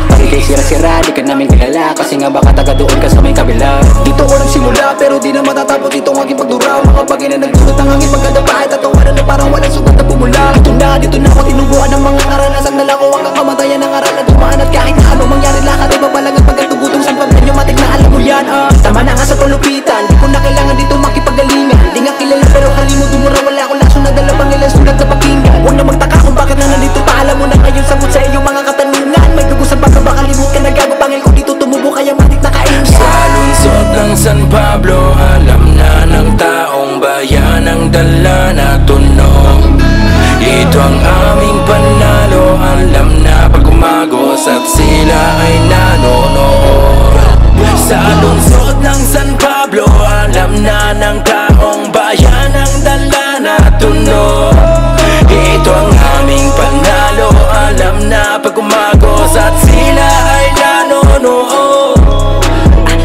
Pag ikay sira-sira, di ka namin kilala, kasi nga baka taga doon ka sa may kabila. Dito ko nagsimula, pero di na matatapos dito ang aking pagdura. Mga bagay na nagdulot ang aking pagkadapa. At tatawanan na parang walang sugat na bumula. Dito na ako tinubuan ng mga karanasan. Dala ko hanggang kamatayan ng aral at dumaan. At kahit na anong mangyari lahat ay babalang at pagkatugutong San Pablo, matik na alam mo yan. Tama na nga sa tulupitan, di ko na kailangan dito makipagalingan. Di nga kilala pero halimo dumura, wala ko laso na dala pang ilang sulat sa pakinggan. Huwag na magtaka kung bakit na nandito pa, alam mo na ngayon sagot sa iyong mga katanungan. May gugusan pa ka ba kalimut ka na gago, pangil ko dito tumubo kaya matik na kaingan. Sa lungsod ng San Pablo, alam na ng taong bayan ang dala na tunog. Ito ang aming panalo, alam na pag umagos at sila ay nanonood. Sa lungsod ng San Pablo, alam na ng taong bayan ang dala na tunog. Ito ang aming panalo, alam na pag umagos at sila ay nanonood.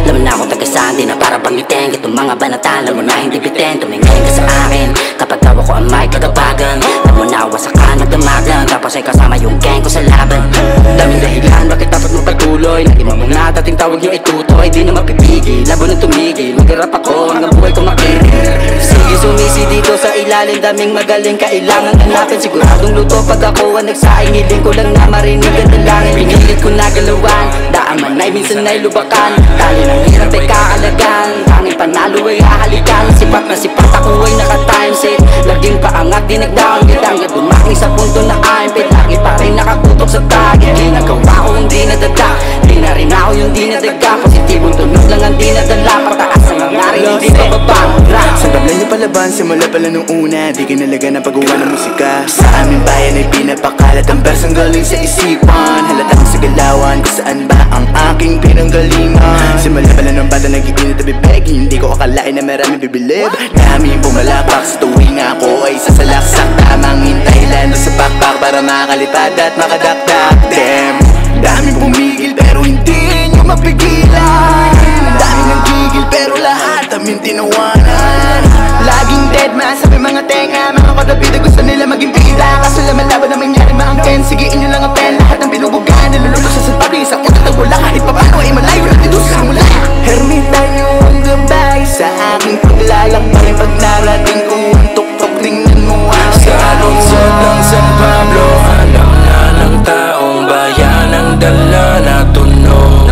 Alam na akong tagasaan, di na para pangitin. Itong mga banata, alam mo na hindi bitin. Tumingin ka sa akin, kapag tawa ko ang mic kagabagan. Alam mo na wasakan, nagdamagan. Tapos ay kasama yung gang ko sa laban. Daming dahilan, bakit dapat mo patuloy? Lagi mo muna, dating tawag niyo itutoy. Di na mapipigil, labo na tumigil. Mag-rap ako, hanggang buhay ko makikil. Sige sumisi dito sa ilalim, daming magaling. Kailangan hanapin, siguradong luto pag ako ang nagsaing. Hiling ko lang na marinig ang dalangin. Pinilit ko na galawan, daan man ay minsan ay lubakan. Tali ng hirap ay kakalagan, tanging panalo ay hahalikan. Sipat na sipat ako ay naka-timeset. Laging paangat, di nagdaang gitang. Dumaking sa punto na I'm lagi pa rin nakatutok sa target. Ginagawa ko hindi nadada, di na rin ako yung di nadaga. Positibong tunog lang ang di nadala, pataas ang hangarin hindi pababang. Sa tabla niyo palaban, simula pala nung una. Di kinalaga ng paggawa ng musika. Sa aming bayan ay pinapakalat ang bersang galing sa isipan. Halatang sa galawan, kung saan ba ang aking pinanggalingan. Simula pala nung bata nag-iinit na bibig, hindi ko akalain na marami bibilib. Daming pumalapak sa tuwing ako ay sasalaksak. Tamang hintay lalo sa bakbak para makalipad at makadakdak. Damn, daming pumigil pero hindi nyo mapigilan. Daming nanggigil pero lahat aming tinawanan. Laging dead man sabi mga tenga, mga kadabida gusto nila maging bida. Kaso laman laban na mangyari maangkin, sige inyo lang ang pen. Lahat ng binubugan, nalululog sa San Pablo. Isang utak na wala, kahit pa paano ay malayo na dito sa simula. Hermitanyo ang gabay sa aking paglalakbay. Pag narating ko ang tuktok, tingnan mo ang sa lungsod ng San Pablo, alam na ng taong bayan ang dala na tunog.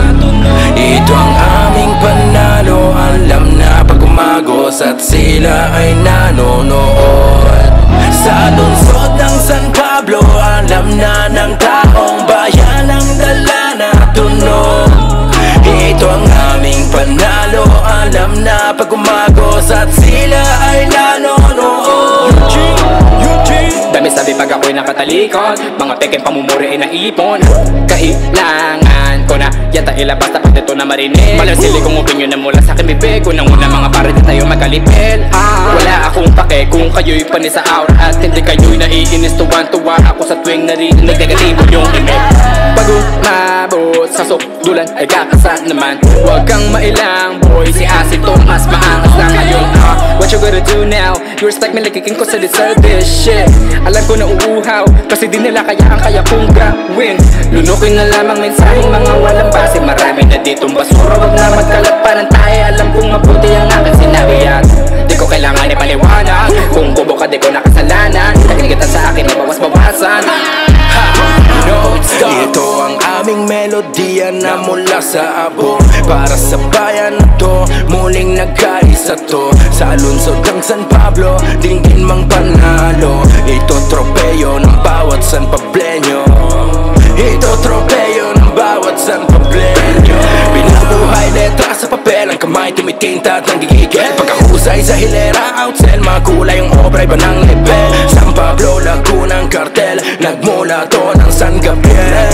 Ito ang aming panalo, alam na pag umagos at sila ay nanonood. Sa lungsod ng San Pablo, alam na ng taong bayan ang dala na tunog. Ito ang aming panalo, alam na pag umagos at sila ay nanonood. Dami sabi pag ako'y nakatalikod, mga peking pamumuri ay naipon. Kailangan ko na yata ilabas dapat ito na marinig. Malansili kong opinion na mula sa aking bibig. Unang-una mga pare di tayo magkalipin. Wala akong pake kung kayo'y pani sa aura at hindi kayo'y naiinis. Tuwan-tuwa ako sa tuwing narinig negatibo yung imig. Pag umabot sa sukdulan ay kakasan naman. Huwag kang mailang boy, si Asin Tomas maangas na ngayon. What you gonna do you now. You respect me like iking ko sa deserve this shit. Alam ko na uuhaw, kasi di nila kaya ang kaya kong gawin. Lunukin na lamang mensaheng mga walang base. Marami na ditong basura, wag na magkalat pa ng tayo. Alam kong mabuti ang aking sinabi at di ko kailangan ipaliwanag. Kung bobo ka di ko nakasalanan, dahil kita sa akin ay bawas-bawasan. Ito ang aming melodiya na mula sa abo. Para sa bayan na to, muling nagkaisa to. Sa lungsod ng San Pablo, dinggin mang panalo. Ito tropeyo ng bawat San Pableño. Ito tropeyo ng bawat San Pableño. Binabuhay letra sa papel, ang kamay tumitinta at nanggigigil. Pagkahusay sa hilera, outsell, makulay ang obra, iba ng level. San Pablo, Laguna ang kartel, nagmula to ng San Gabriel.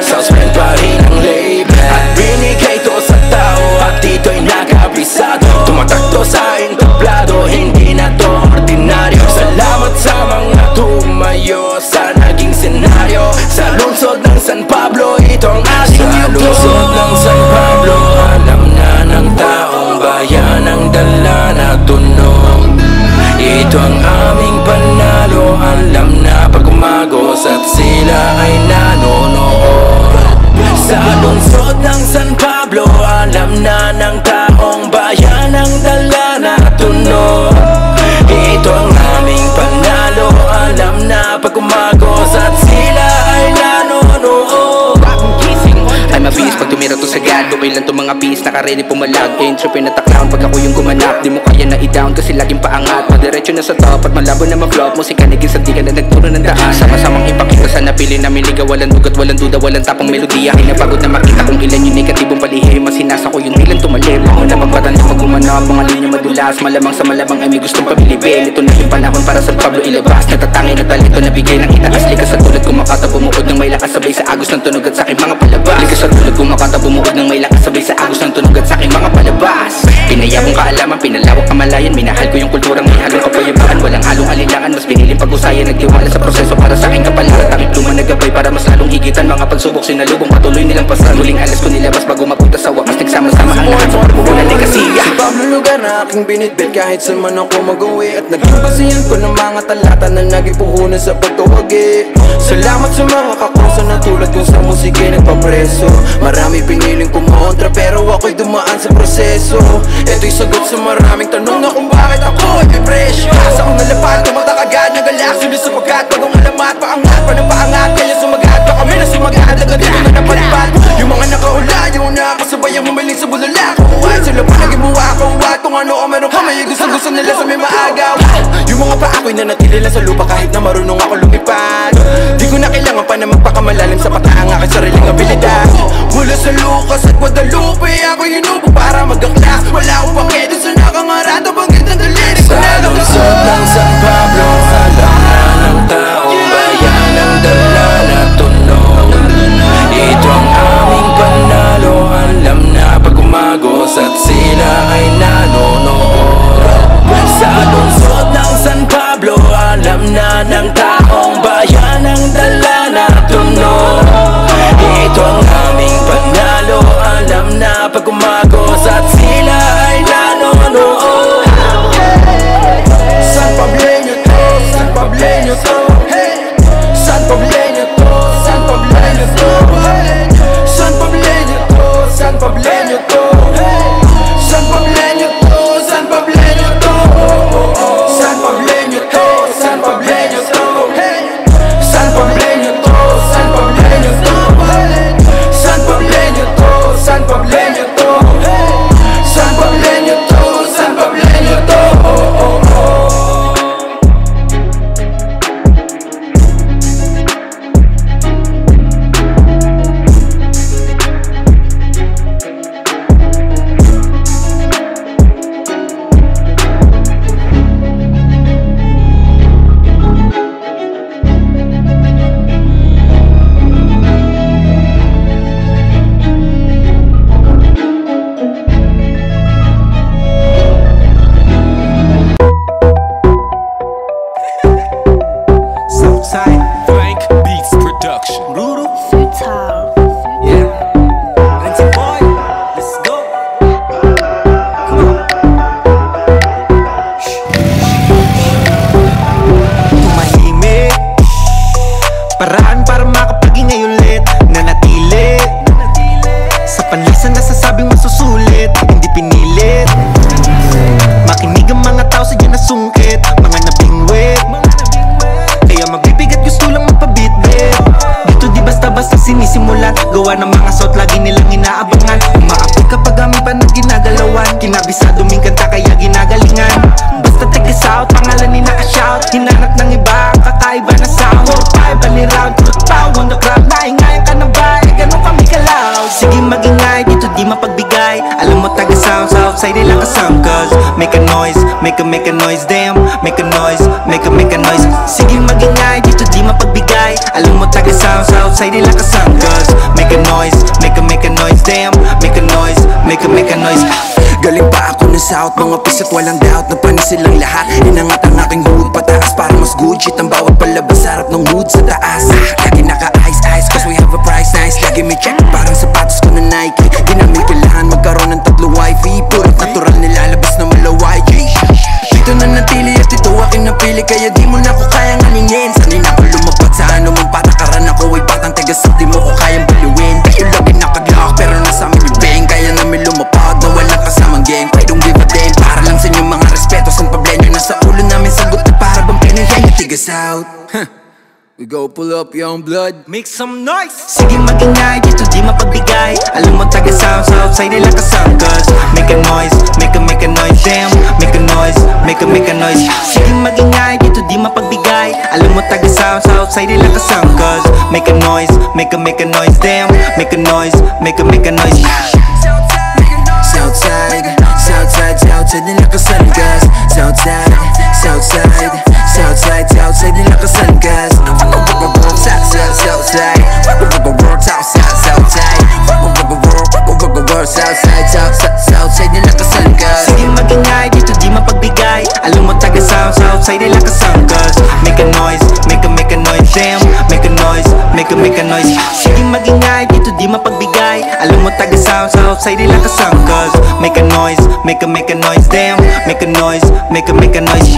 Suspend pa rin ang label at binigay to sa tao, at dito'y nakabisado. Tumatakto sa entablado, hindi na to ordinaryo. Salamat sa mga tumayo sa naging senaryo. Sa lungsod ng San Pablo, ito ang ating yugo. Sa lungsod ng San Pablo, alam na ng taong bayan ang dala na tunog. Ito ang aming panalo, alam na pag umagos at sila ay nanonood. Sa lungsod ng San Pablo, alam na ng taong bayan ang dala na tunog. Ito ang aming panalo, alam na pag umagos at sila ay nanonood. I'm a beast, pag tumira to sa God, okay lang to mga beast, nakaready pumalag. Intro pinataklawan pag ako yung gumanap. Di mo kaya na i-down kasi laging paangat. Madiretso na sa top at malabo na ma-flop. Musika naging sandigan na nagturo ng daan. Sama-samang ipakita sa napili namin liga. Walang dugat, walang duda, walang tapang melodiya. Hinapagod na makita kung ilan yung negatibong palihim. Mas hinasa ko yung ilan tumalim. Ako na magpatanda magkumanap, mga linya madulas. Malamang sa malamang ay may gustong pabilibil. Ito na yung panahon para sa Pablo ilabas. Natatangin na talento na bigay ng itaas. Likas sa tulad kumakata bumuod ng may lakas. Sabay sa agos ng tunog at sa aking mga palabas. Likas sa tulad kumakata bumuod ng may lakas. Sabay sa agos ng tunog at sa aking mga palabas. Pinayabong kaalaman, pinalawak kamalayan. Minahal ko yung kulturang may halong kapayapaan. Walang halong alinlangan, mas piniling pag-usayan. Nagtiwala sa proseso para sa aking kapalaran. Takip luma nagabay para mas lalong higitan. Mga pagsubok sinalubong, patuloy nilang pasan. Huling alas ko nilabas bago mapunta sa wakas. Nagsama-sama ang lahat sa pagbubulan ay kasiya. Si Pablo lugar na aking binitbit kahit saan man ako mag-uwi. At naging basihan ko ng mga talata na naging puhunan sa pagtawagi. Salamat sa mga kakosa na tulad kong sa musika nagpapreso. Marami piniling kumontra pero ako'y dumaan sa proseso. Ito'y sagot sa maraming tanong na kung bakit ako ay may presyo. Asa kong nalapad, tumatak agad ng galaksyo na sapagkat bagong alamat, paangat pa ng paangat. Kaya sumagat pa kami na sumagat, agad dito na napalipad. Yung mga nakahula, yung nakasabay ang humiling sa bulala. Kuhuwad sila pa naging buwa, kuhuwad kung ano o meron ka, may gusto nila sa may maagaw. Yung mga pa ako'y nanatili lang sa lupa kahit na marunong ako lumipad. Di ko na kailangan pa na magpakamalalim sa pataang aking sariling abilidad. Mula sa Lucas at Guadalupe, ako hinubo para magakla. Wala akong pakita sa nakangarata, bangit ang dalilig ko na lang. Sa lungsod ng San Pablo, alam na ng taong bayan ang dala na tunog. Ito ang aming panalo, alam na pag umagos at sila ay nanonood. Sa lungsod ng San Pablo, alam na ng taong bayan ang dala na tunog. Ito ang aming panalo, alam na pag umagos at sila Kinabisado ming kanta kaya ginagalingan. Basta taga South, pangalan ni nakashout. Hinanap ng iba, ang kakaiba na sound. 4-5, bali round, tutpaw on the crowd. Naingayan ka na ba? Ganun kami kalaw. Sige magingay, dito di mapagbigay. Alam mo taga South, Southside nila ka-sound. Cause make a noise, make a noise. Damn, make a noise, make a noise. Sige magingay, dito di mapagbigay. Alam mo taga South, Southside nila ka-sound. Cause make a noise, make a noise. Damn, make a noise, make a noise. Galing pa ako ng South, mga pisa't walang doubt. Napanis silang lahat, inangat ang aking hood pataas. Para mas good shit ang bawat palabas. Sarap ng mood sa taas. Lagi naka-ice, cause we have a price nice. Lagi may check, parang sapatos ko na Nike. Di namin kailangan magkaroon ng tatlo wifi. Puro natural nilalabas na malaway. Dito na natili at ito aking napili. Kaya di mo na ko kayang alingin. Sanay na ko lumapat sa anumang patakaran. Ako ay batang tagasap, di mo ko kayang baliwin. Kayo lagi nakaglock, pero nasa amin yung bang. Kaya namin lumapag na walang kasamang gang. I don't give a damn, para lang sa inyo mga respeto. San pablenyo na sa ulo namin sagot na para bang pinayay na tigas out. We go pull up young blood, make some noise. Sige magingay, dito di mapagbigay. Alam mo taga South, Southside nila ka-sound. Cause make a noise, make a noise. Damn, make a noise, make a noise. Sige magingay, dito di mapagbigay. Alam mo taga South, Southside nila ka-sound. Cause make a noise, make a noise. Damn, make a noise, make a noise. Southside, Southside, Southside nila ka-sound. Cause Southside, Southside, Southside, Southside nila ka-sound. Cause Southside, Southside, Southside nila ka-sound. Cause sige magingay, dito di mapagbigay. Alam mo taga South, Southside nila ka-sound. Cause make a noise, make a noise. Damn, make a noise, make a noise. Sige magingay, dito di mapagbigay. Alam mo taga South, Southside nila ka-sound. Cause make a noise, make a noise. Damn, make a noise, make a noise.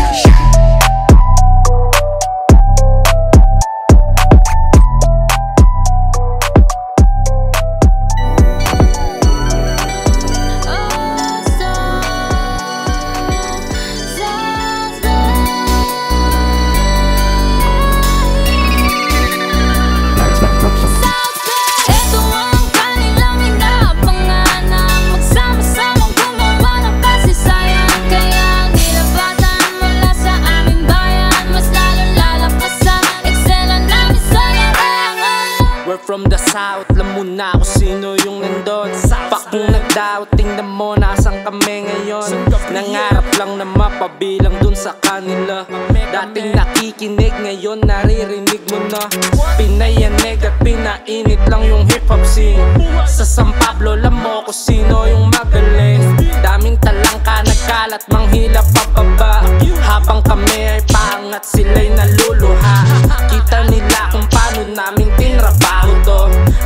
From the South, alam mo na kung sino yung nandun. Pak kung nag-doubt, tingnan mo nasan kami ngayon. Nangarap lang na mapabilang dun sa kanila. Dating nakikinig, ngayon naririnig mo na. Pinayanig at pinainit lang yung hip-hop scene. Sa San Pablo, alam mo kung sino yung magaling. Daming talangka, nagkalat, manghilap pababa. Habang kami ay pangat, sila'y naluluha. Kita nila kung paano namin tinrabaho to.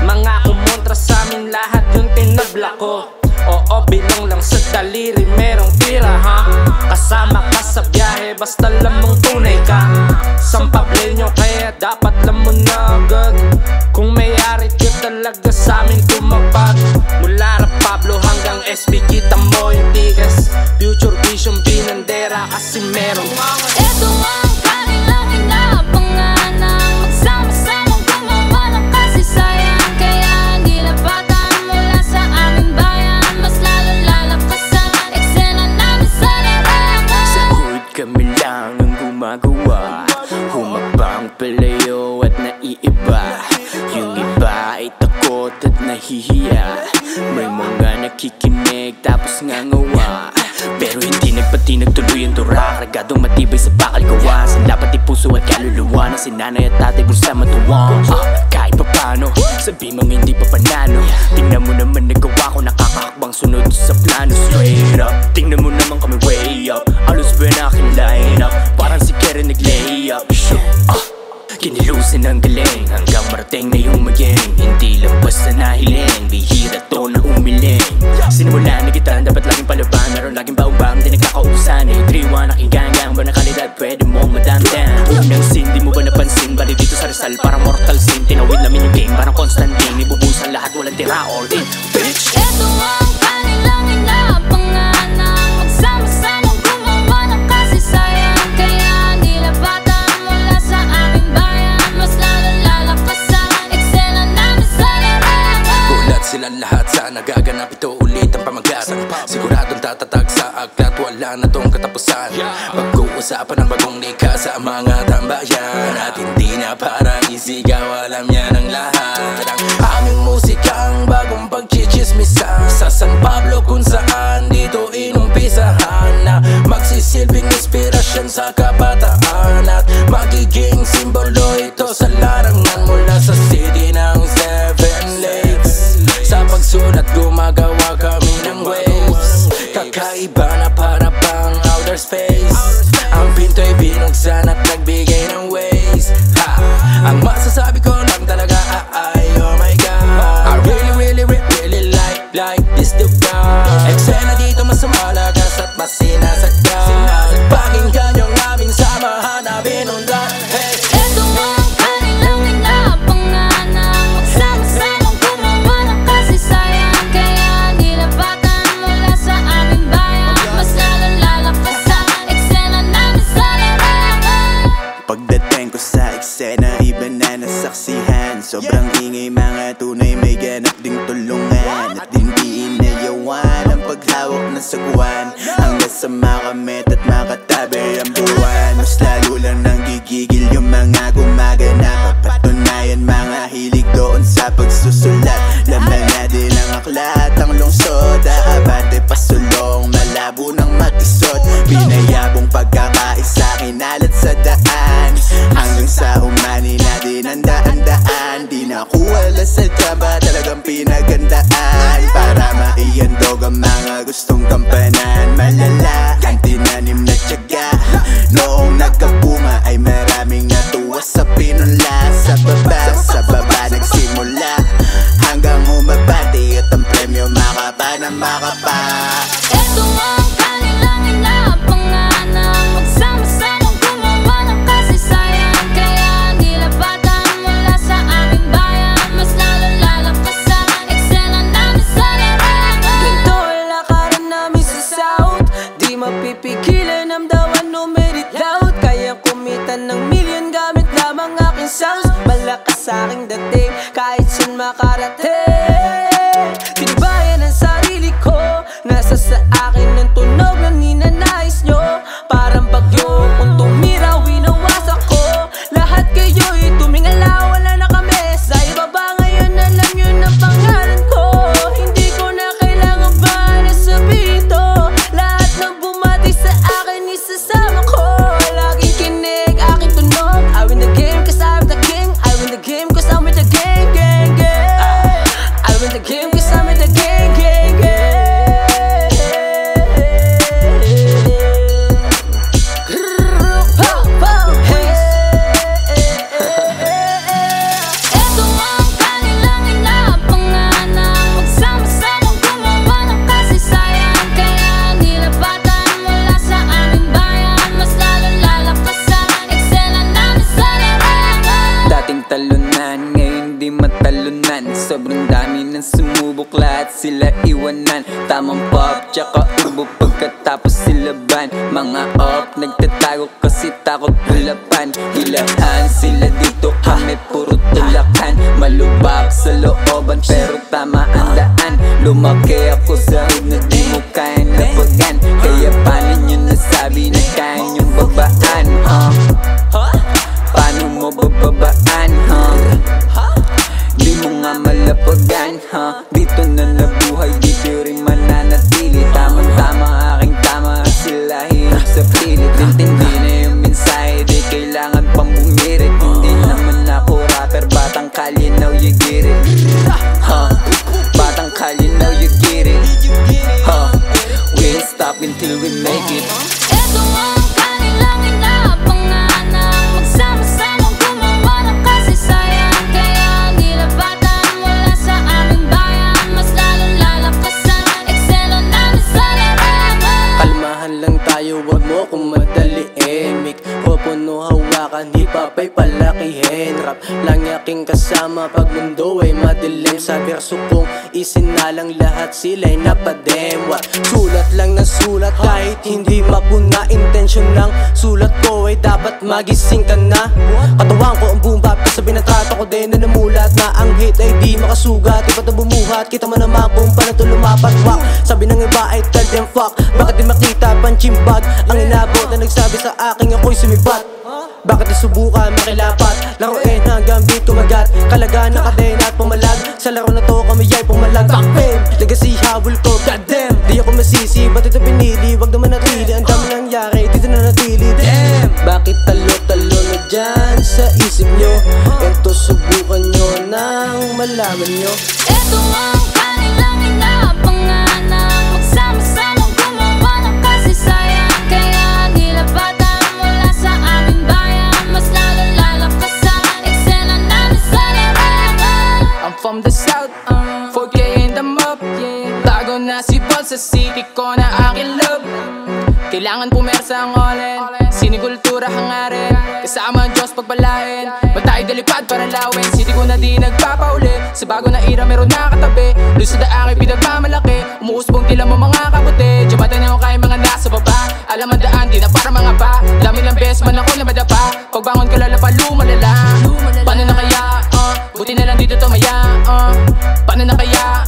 Mga kumontra sa amin, lahat yung tinabla ko. Oo, bilang lang sa daliri, merong tira ha. Kasama ka sa biyahe, basta alam mong tunay ka. Sampablenyo, kaya dapat alam mo na agad. Kung may-ari ka talaga sa amin tumapat. Mula Rap Pablo hanggang SB, kita mo yung tigas. Future Vision, Binandera, kasi merong Ito ang kanilang inaabangan na magsama-samang gumawa ng kasaysayan. Kaya hindi lapatan mula sa aming bayan. Mas lalo lalakas ang eksena namin sa larangan. Sa hood kami lang ang gumagawa. Humabang palayo at naiiba. Yung iba ay takot at nahihiya. May mga nakikinig tapos ngangawa. Pero hindi nagpati nagtuloy ang tura. Kargadong matibay sa bakal gawa. Sa lapat ni puso at kaluluwa ng sinanay at tatay bulsa matuwang. Kahit pa paano, sabi mong hindi pa panalo. Tingnan mo naman nagawa ko, nakakahakbang sunod sa plano. Straight up, tingnan mo naman kami way up. Alos ba na aking line up? Parang si Karen nag-lay up. Kinilusin ang galing hanggang marating na yung maging. Hindi lang basta nahiling, bihira to na umiling. Sinimula na kita, dapat laging palaban. Meron laging baong-baong, di nagkakausan. 8-3-1, nakigangang ba na kalidad, pwede mong madamdam. Unang scene, di mo ba napansin? Bali dito sa Rizal, parang mortal sin. Tinawid namin yung game, parang Constantine. Ibubusan lahat, walang tira or in, bitch. Ito ang kanilang inaabangan na magsama-samang gumawa ng kasaysayan. Kaya hindi lapatan mula sa aming bayan. Mas lalo lalakas ang eksena namin sa larangan. Gulat silang lahat sa nagaganap, ito ulit ang pamagatan. Siguradong tatata nakalatag sa aklat, wala na tong katapusan. Pag-uusapan ng bagong likha sa mga tambayan, at hindi na para isigaw, alam niya ng lahat. Ang aming musikang bagong pagchichismisan sa San Pablo, kung saan dito inumpisahan na magsisilbing inspirasyon sa kabataan, at magiging simbolo ito sa larangan mula sa city ng Seven Lakes. Sa pagsulat gumagawa kami ng waves, kakaiba na para bang outer space. Ang pinto'y binuksan at nagbigay ng ways. Ang masasabi ko lang talaga ay oh my God, I really like this lugar. Eksena dito mas malakas at mas sinasagdan. Pakinggan yung aming samahan na binundan. Ito ang kanilang inapangan na magsama-samang gumawa ng kasaysayan. Kaya nilapatan mula sa aming bayan, mas lalong lalakas ang eksena namin sa larangan. Pagdating ko sa eksena, iba na nasaksihan. Sobrang ingay, mga tunay may ganap ding tulungan, at hindi inayawan ang paghawak ng sagwan. Hanggang sa makamit at makatabi ang buwan, mas lalo lang nang gigigil yung mga gumaganap. Patunayan mga hilig doon sa pagsusulat. Laman na din ang aklat, ang lungsod, aabante pasulong, malabo ng matisod. Pinayabong pagkakaisa, kinalat sa daan, hanggang sa umani na din ang daan-daan. Di nakuwala sa traba, talagang pinagandaan, para maiandog ang mga gustong kampanan. Malala ang tinanim na tiyaga, noong nagkabunga ay maraming natuwa sa pinunla. Sa baba nagsimula, hanggang umabati, at ang premyo makapa na makapa. Ito ang kanilang inapangan na magsama-samang gumawa ng kasaysayan. Kaya nilapatan mula sa aming bayan, mas lalong lalakas ang eksena namin sa larangan. Ganito ang lakaran namin sa South, di mapipigilan ang dawan, no merit doubt. Kaya kumita ng milyon gamit lamang aking sounds. Malakas sa aking dating kahit saan makarating. Tinibayan ang sarili ko, nasa sa akin ang tunog na ninanais nyo. Parang bagyo kung tumira, winawasak ko. Lahat kayo'y tumingala, wala na kami sa ibaba. Ngayon alam nyo na pangalan ko, hindi ko na kailangan ba na sabihin to. Lahat ng bumati sa akin isasama ko. Laging kinig aking tunog, I win the game cause I'm the king. I win the game cause I'm with the gang, gang, gang. I win the game cause I'm with the gang, gang, gang. Ito ang kanilang inapangan na magsama-samang gumawa ng kasaysayan. Kaya nilapatan mula sa aming bayan, mas lalong lalakas ang eksena namin sa larangan. Dating talunan, ngayon di matalunan. Sobrang dami ng sumubok, lahat sila iwanan. Tamang pop, tsaka urbo pagkatapos silaban. Mga op, nagtatago kasi takot hulapan. Hilaan sila dito, kami puro tulakan. Malubak sa looban pero tama ang daan. Lumaki ako sa hood na di mo kayang labagan. Kaya paano nyo nasabi na kaya nyong babaan, paano mo bababaan, di mo nga malapagan, dito na nabuhay, dito rin mananatili. Tamang-tama aking tama, sila hirap sa pilit. Intindi na yung mensahe, di kailangan pang bumirit. Hindi naman ako rapper, batang kalye, now you get it. Batang kalye, now you get it. We ain't stop until we make it. Ito ang kanilang inapangan na magsama-samang gumawa ng kasaysayan. Kaya nilapatan mula sa aming bayan, mas lalong lalakas ang eksena namin sa larangan. Kalmahan lang tayo, wag mo kong madaliin. Mic o puno hawakan, hip-hop ay palakihin. Rap lang yaking kasama pag mundo ay madilim. Sa verso kong isinalang lahat sila'y napademwa. Sulat lang ng sulat kahit hindi mapuna. Intensyon ng sulat ko ay dapat magising ka na. Katawan ko ang boom bap, kasabi ng trato ko ako din na namulat na ang hit ay di makasugat. Iba't na bumuhat, kita mo naman kung paano to lumapat. Wak, sabi ng iba ay tell them fuck. Bakit di makita punching bag ang inabot na nagsabi sa akin ako'y sumibat? Bakit isubukan makilapat? Laruin hanggang beat kumagat. Kalaga na kadena at pumalag. Sa laro na to kami ay pumalag. Back fame, legacy habol ko, goddamn. Di ako masisi, ba't ito pinili? Wag naman natili, ang dami nangyari, dito na natili. Damn! Bakit talo-talo na dyan sa isip nyo? Eto subukan nyo nang malaman nyo. Eto ang kanilang inaabangan na magsama-samang gumawa ng kasaysayan. Kaya nilapatan mula sa aming bayan, mas lalo lalakas sa eksena namin sa larangan. I'm from the south, 4K and I'm up, yeah. Bago na si Paul sa city ko na aking love. Kailangan pumersa ang olen, sinikultura hangarin. Kasama ang Diyos pagpalain, matay dalipad para lawin. City ko na di nagpapauli, sa bago na era meron nakatabi. Lusod na aking pinagmamalaki, umuusbong tila mo mga kabuti. Diyamatay na ako kaya mga nasa baba, alam ang daan di na para mga pa. Dami ng best man ako na madapa, pagbangon ko lalapa lumalala. Paano na kaya, buti na lang dito tumaya, paano na kaya,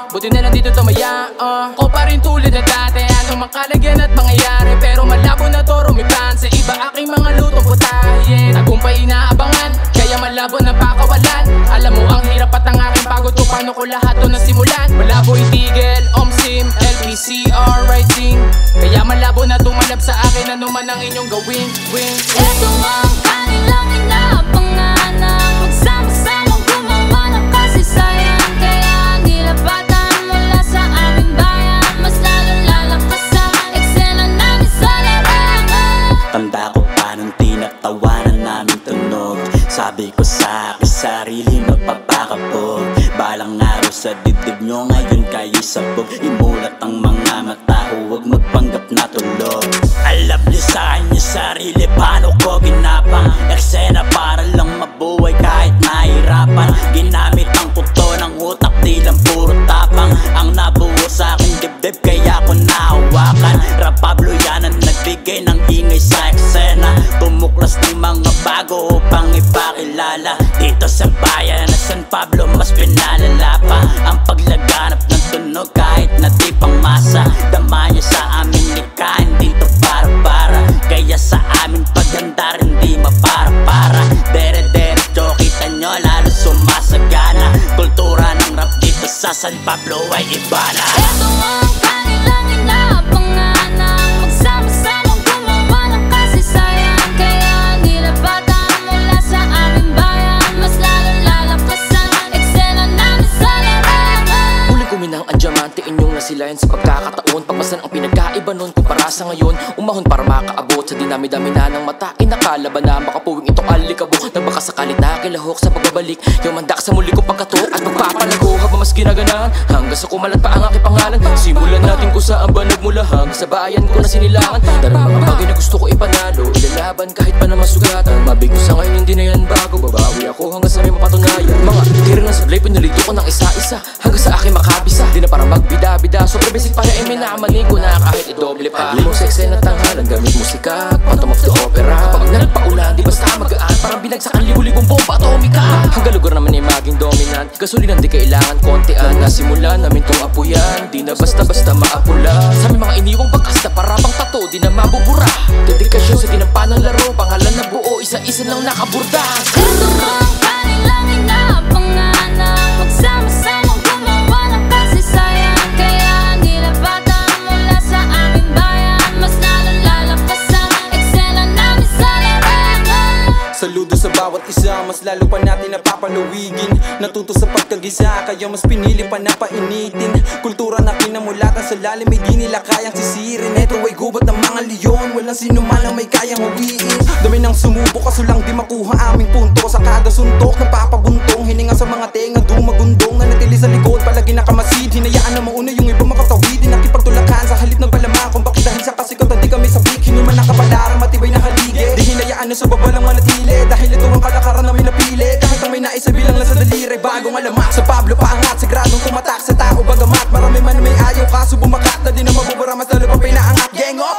buti na lang dito tumaya, ko pa rin tulad na dati. Anong makalagyan at mangyayari, pero malabo na to rumipan. Sa iba aking mga lutong putahin, tagumpay inaabangan, kaya malabo na pakawalan. Alam mo ang hirap at ang aking pagod ko, paano ko lahat to nasimulan. Malabo itigil, OMSIM, LPCR writing, kaya malabo na tumalab sa akin ano man ang inyong gawin. Eto ang kanilang inaabangan na magsama-samang gumawa ng kasaysayan. Kaya nilapatan mula sa aming bayan, mas lalo lalakas sa eksena namin sa larangan. Tanda ko pa nung tinatawanan namin tunog. Sabi ko sa aking sarili magpapakabog. Balang araw sa dibdib nyo ngayon kayo sabog. Imulat ang mga mata, huwag magpanggap na tulog. Alam niyo sa inyo sarili paano ko ginapang eksena para lang mabuhay kahit nahirapan. Ginamit ang kuto ng utak, di lang puro tapang. Ang nabuo sa akin dibdib kaya ko nahawakan. Rap Pablo yan ang nagbigay ng ingay sa eksena. Tumuklas ng mga bago upang ipakilala. Dito sa bayan na San Pablo mas pinalala pa ang paglaganap ng tunog kahit na di pang masa. Dama niya sa amin likain dito para-para, kaya sa amin paghanda rin di mapara-para. Dere-derecho kita nyo lalo sumasagana. Kultura ng rap dito sa San Pablo ay iba na. Eto ang kanilang inaabangan na magsama-samang gumawa ng kasaysayan. Kaya nilapatan mula sa aming bayan, mas lalo lalakas sa eksena namin sa larangan. Huli kuminang ang diamante, inyong nasilayan sa pagkakataon. Pagmasan ang pinagkaiba nun kumpara sa ngayon. Umahon para makaabot sa dinami-dami na ng mata. Inakalaban na makapuwing itong alikabok. Nagbakasakalit na kilahok sa pagbabalik. Yung mandak sa muli ko pagkatok at magpapalago habang mas ginaganan. Hanggang sa kumalat pa ang aking pangalan. Simulan natin kung saan ba nagmula, hanggang sa bayan ko na sinilangan. Darang mga bagay na gusto ko ipanalo, ilalaban kahit pa na masugatan. Mabigo sa ngayon hindi na yan bago, babawi ako hanggang sa may mapatunayan. Mga tira ng sablay pinulito ko ng isa-isa hanggang sa aking makabisa. Di na para magbida-bida, super basic para minamali ko na kahit idoble pa. Limong sa eksena tanghalan gamit musika, Phantom of the Opera. Kapag nagpaulan di basta magaan, parang binagsakan libo-libong bomba atomika. Hanggang lugar naman ay maging dominant, gasolinan di kailangan kontian. Nasimulan namin tong apuyan, di na basta-basta maapula. Sa aming mga iniwang bakas na parabang tato, di na mabubura. Dedikasyon sa ginampanang laro, pangalan na buo, isa-isa lang nakaburda. Eto ang kanilang inaabangan na magsama-samang gumawa ng kasaysayan. Kaya nilapatan mula sa aming bayan, mas lalo lalakas sa eksena namin sa larangan. Saludo sa bawat isa, mas lalo pa natin napapaluwigin. Natuto sa pagkagisa, kaya mas pinili pa na painitin. Kultura na kinamulatan sa lalim, ay di nila kayang sisirin. Ito ay gubat ng mga leon, walang sino man ang may kayang huwiin. Dami nang sumubok, kaso lang di makuha aming punto. Sa kada suntok, napapabuntong hininga sa mga tenga, dumagundong. Nanatili sa likod, palagi nakamasid. Hinayaan na mauna yung iba makatawid. Nakipagtulakan sa halip ng palamakong, bakit dahil sa kasikatan di kami sabik. Hinuman nakapalarang, matibay na halige. Di hinayaan na sa babalang manatili, dahil ito ang kalakaran namin napili. Kahit ang may naisa bilang lang sa daliri, bagong alamak. Sa Pablo paangat, sigradong tumatak sa tao bagamat marami man may ayaw, kaso bumakat na di na mabubura, mas lalo pa pinaangat. Gang up!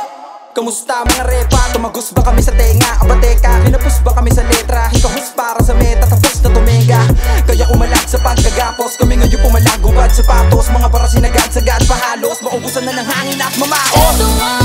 Kamusta mga repa? Tumagos ba kami sa tenga? Abateka, kinapos ba kami sa letra? Hikahos para sa meta, tapos na tumega. Kaya umalag sa pagkagapos, kami ngayon pumalagubad sapatos. Mga para sinagad-sagad pahalos, maubusan na ng hangin at mamaos. Eto nga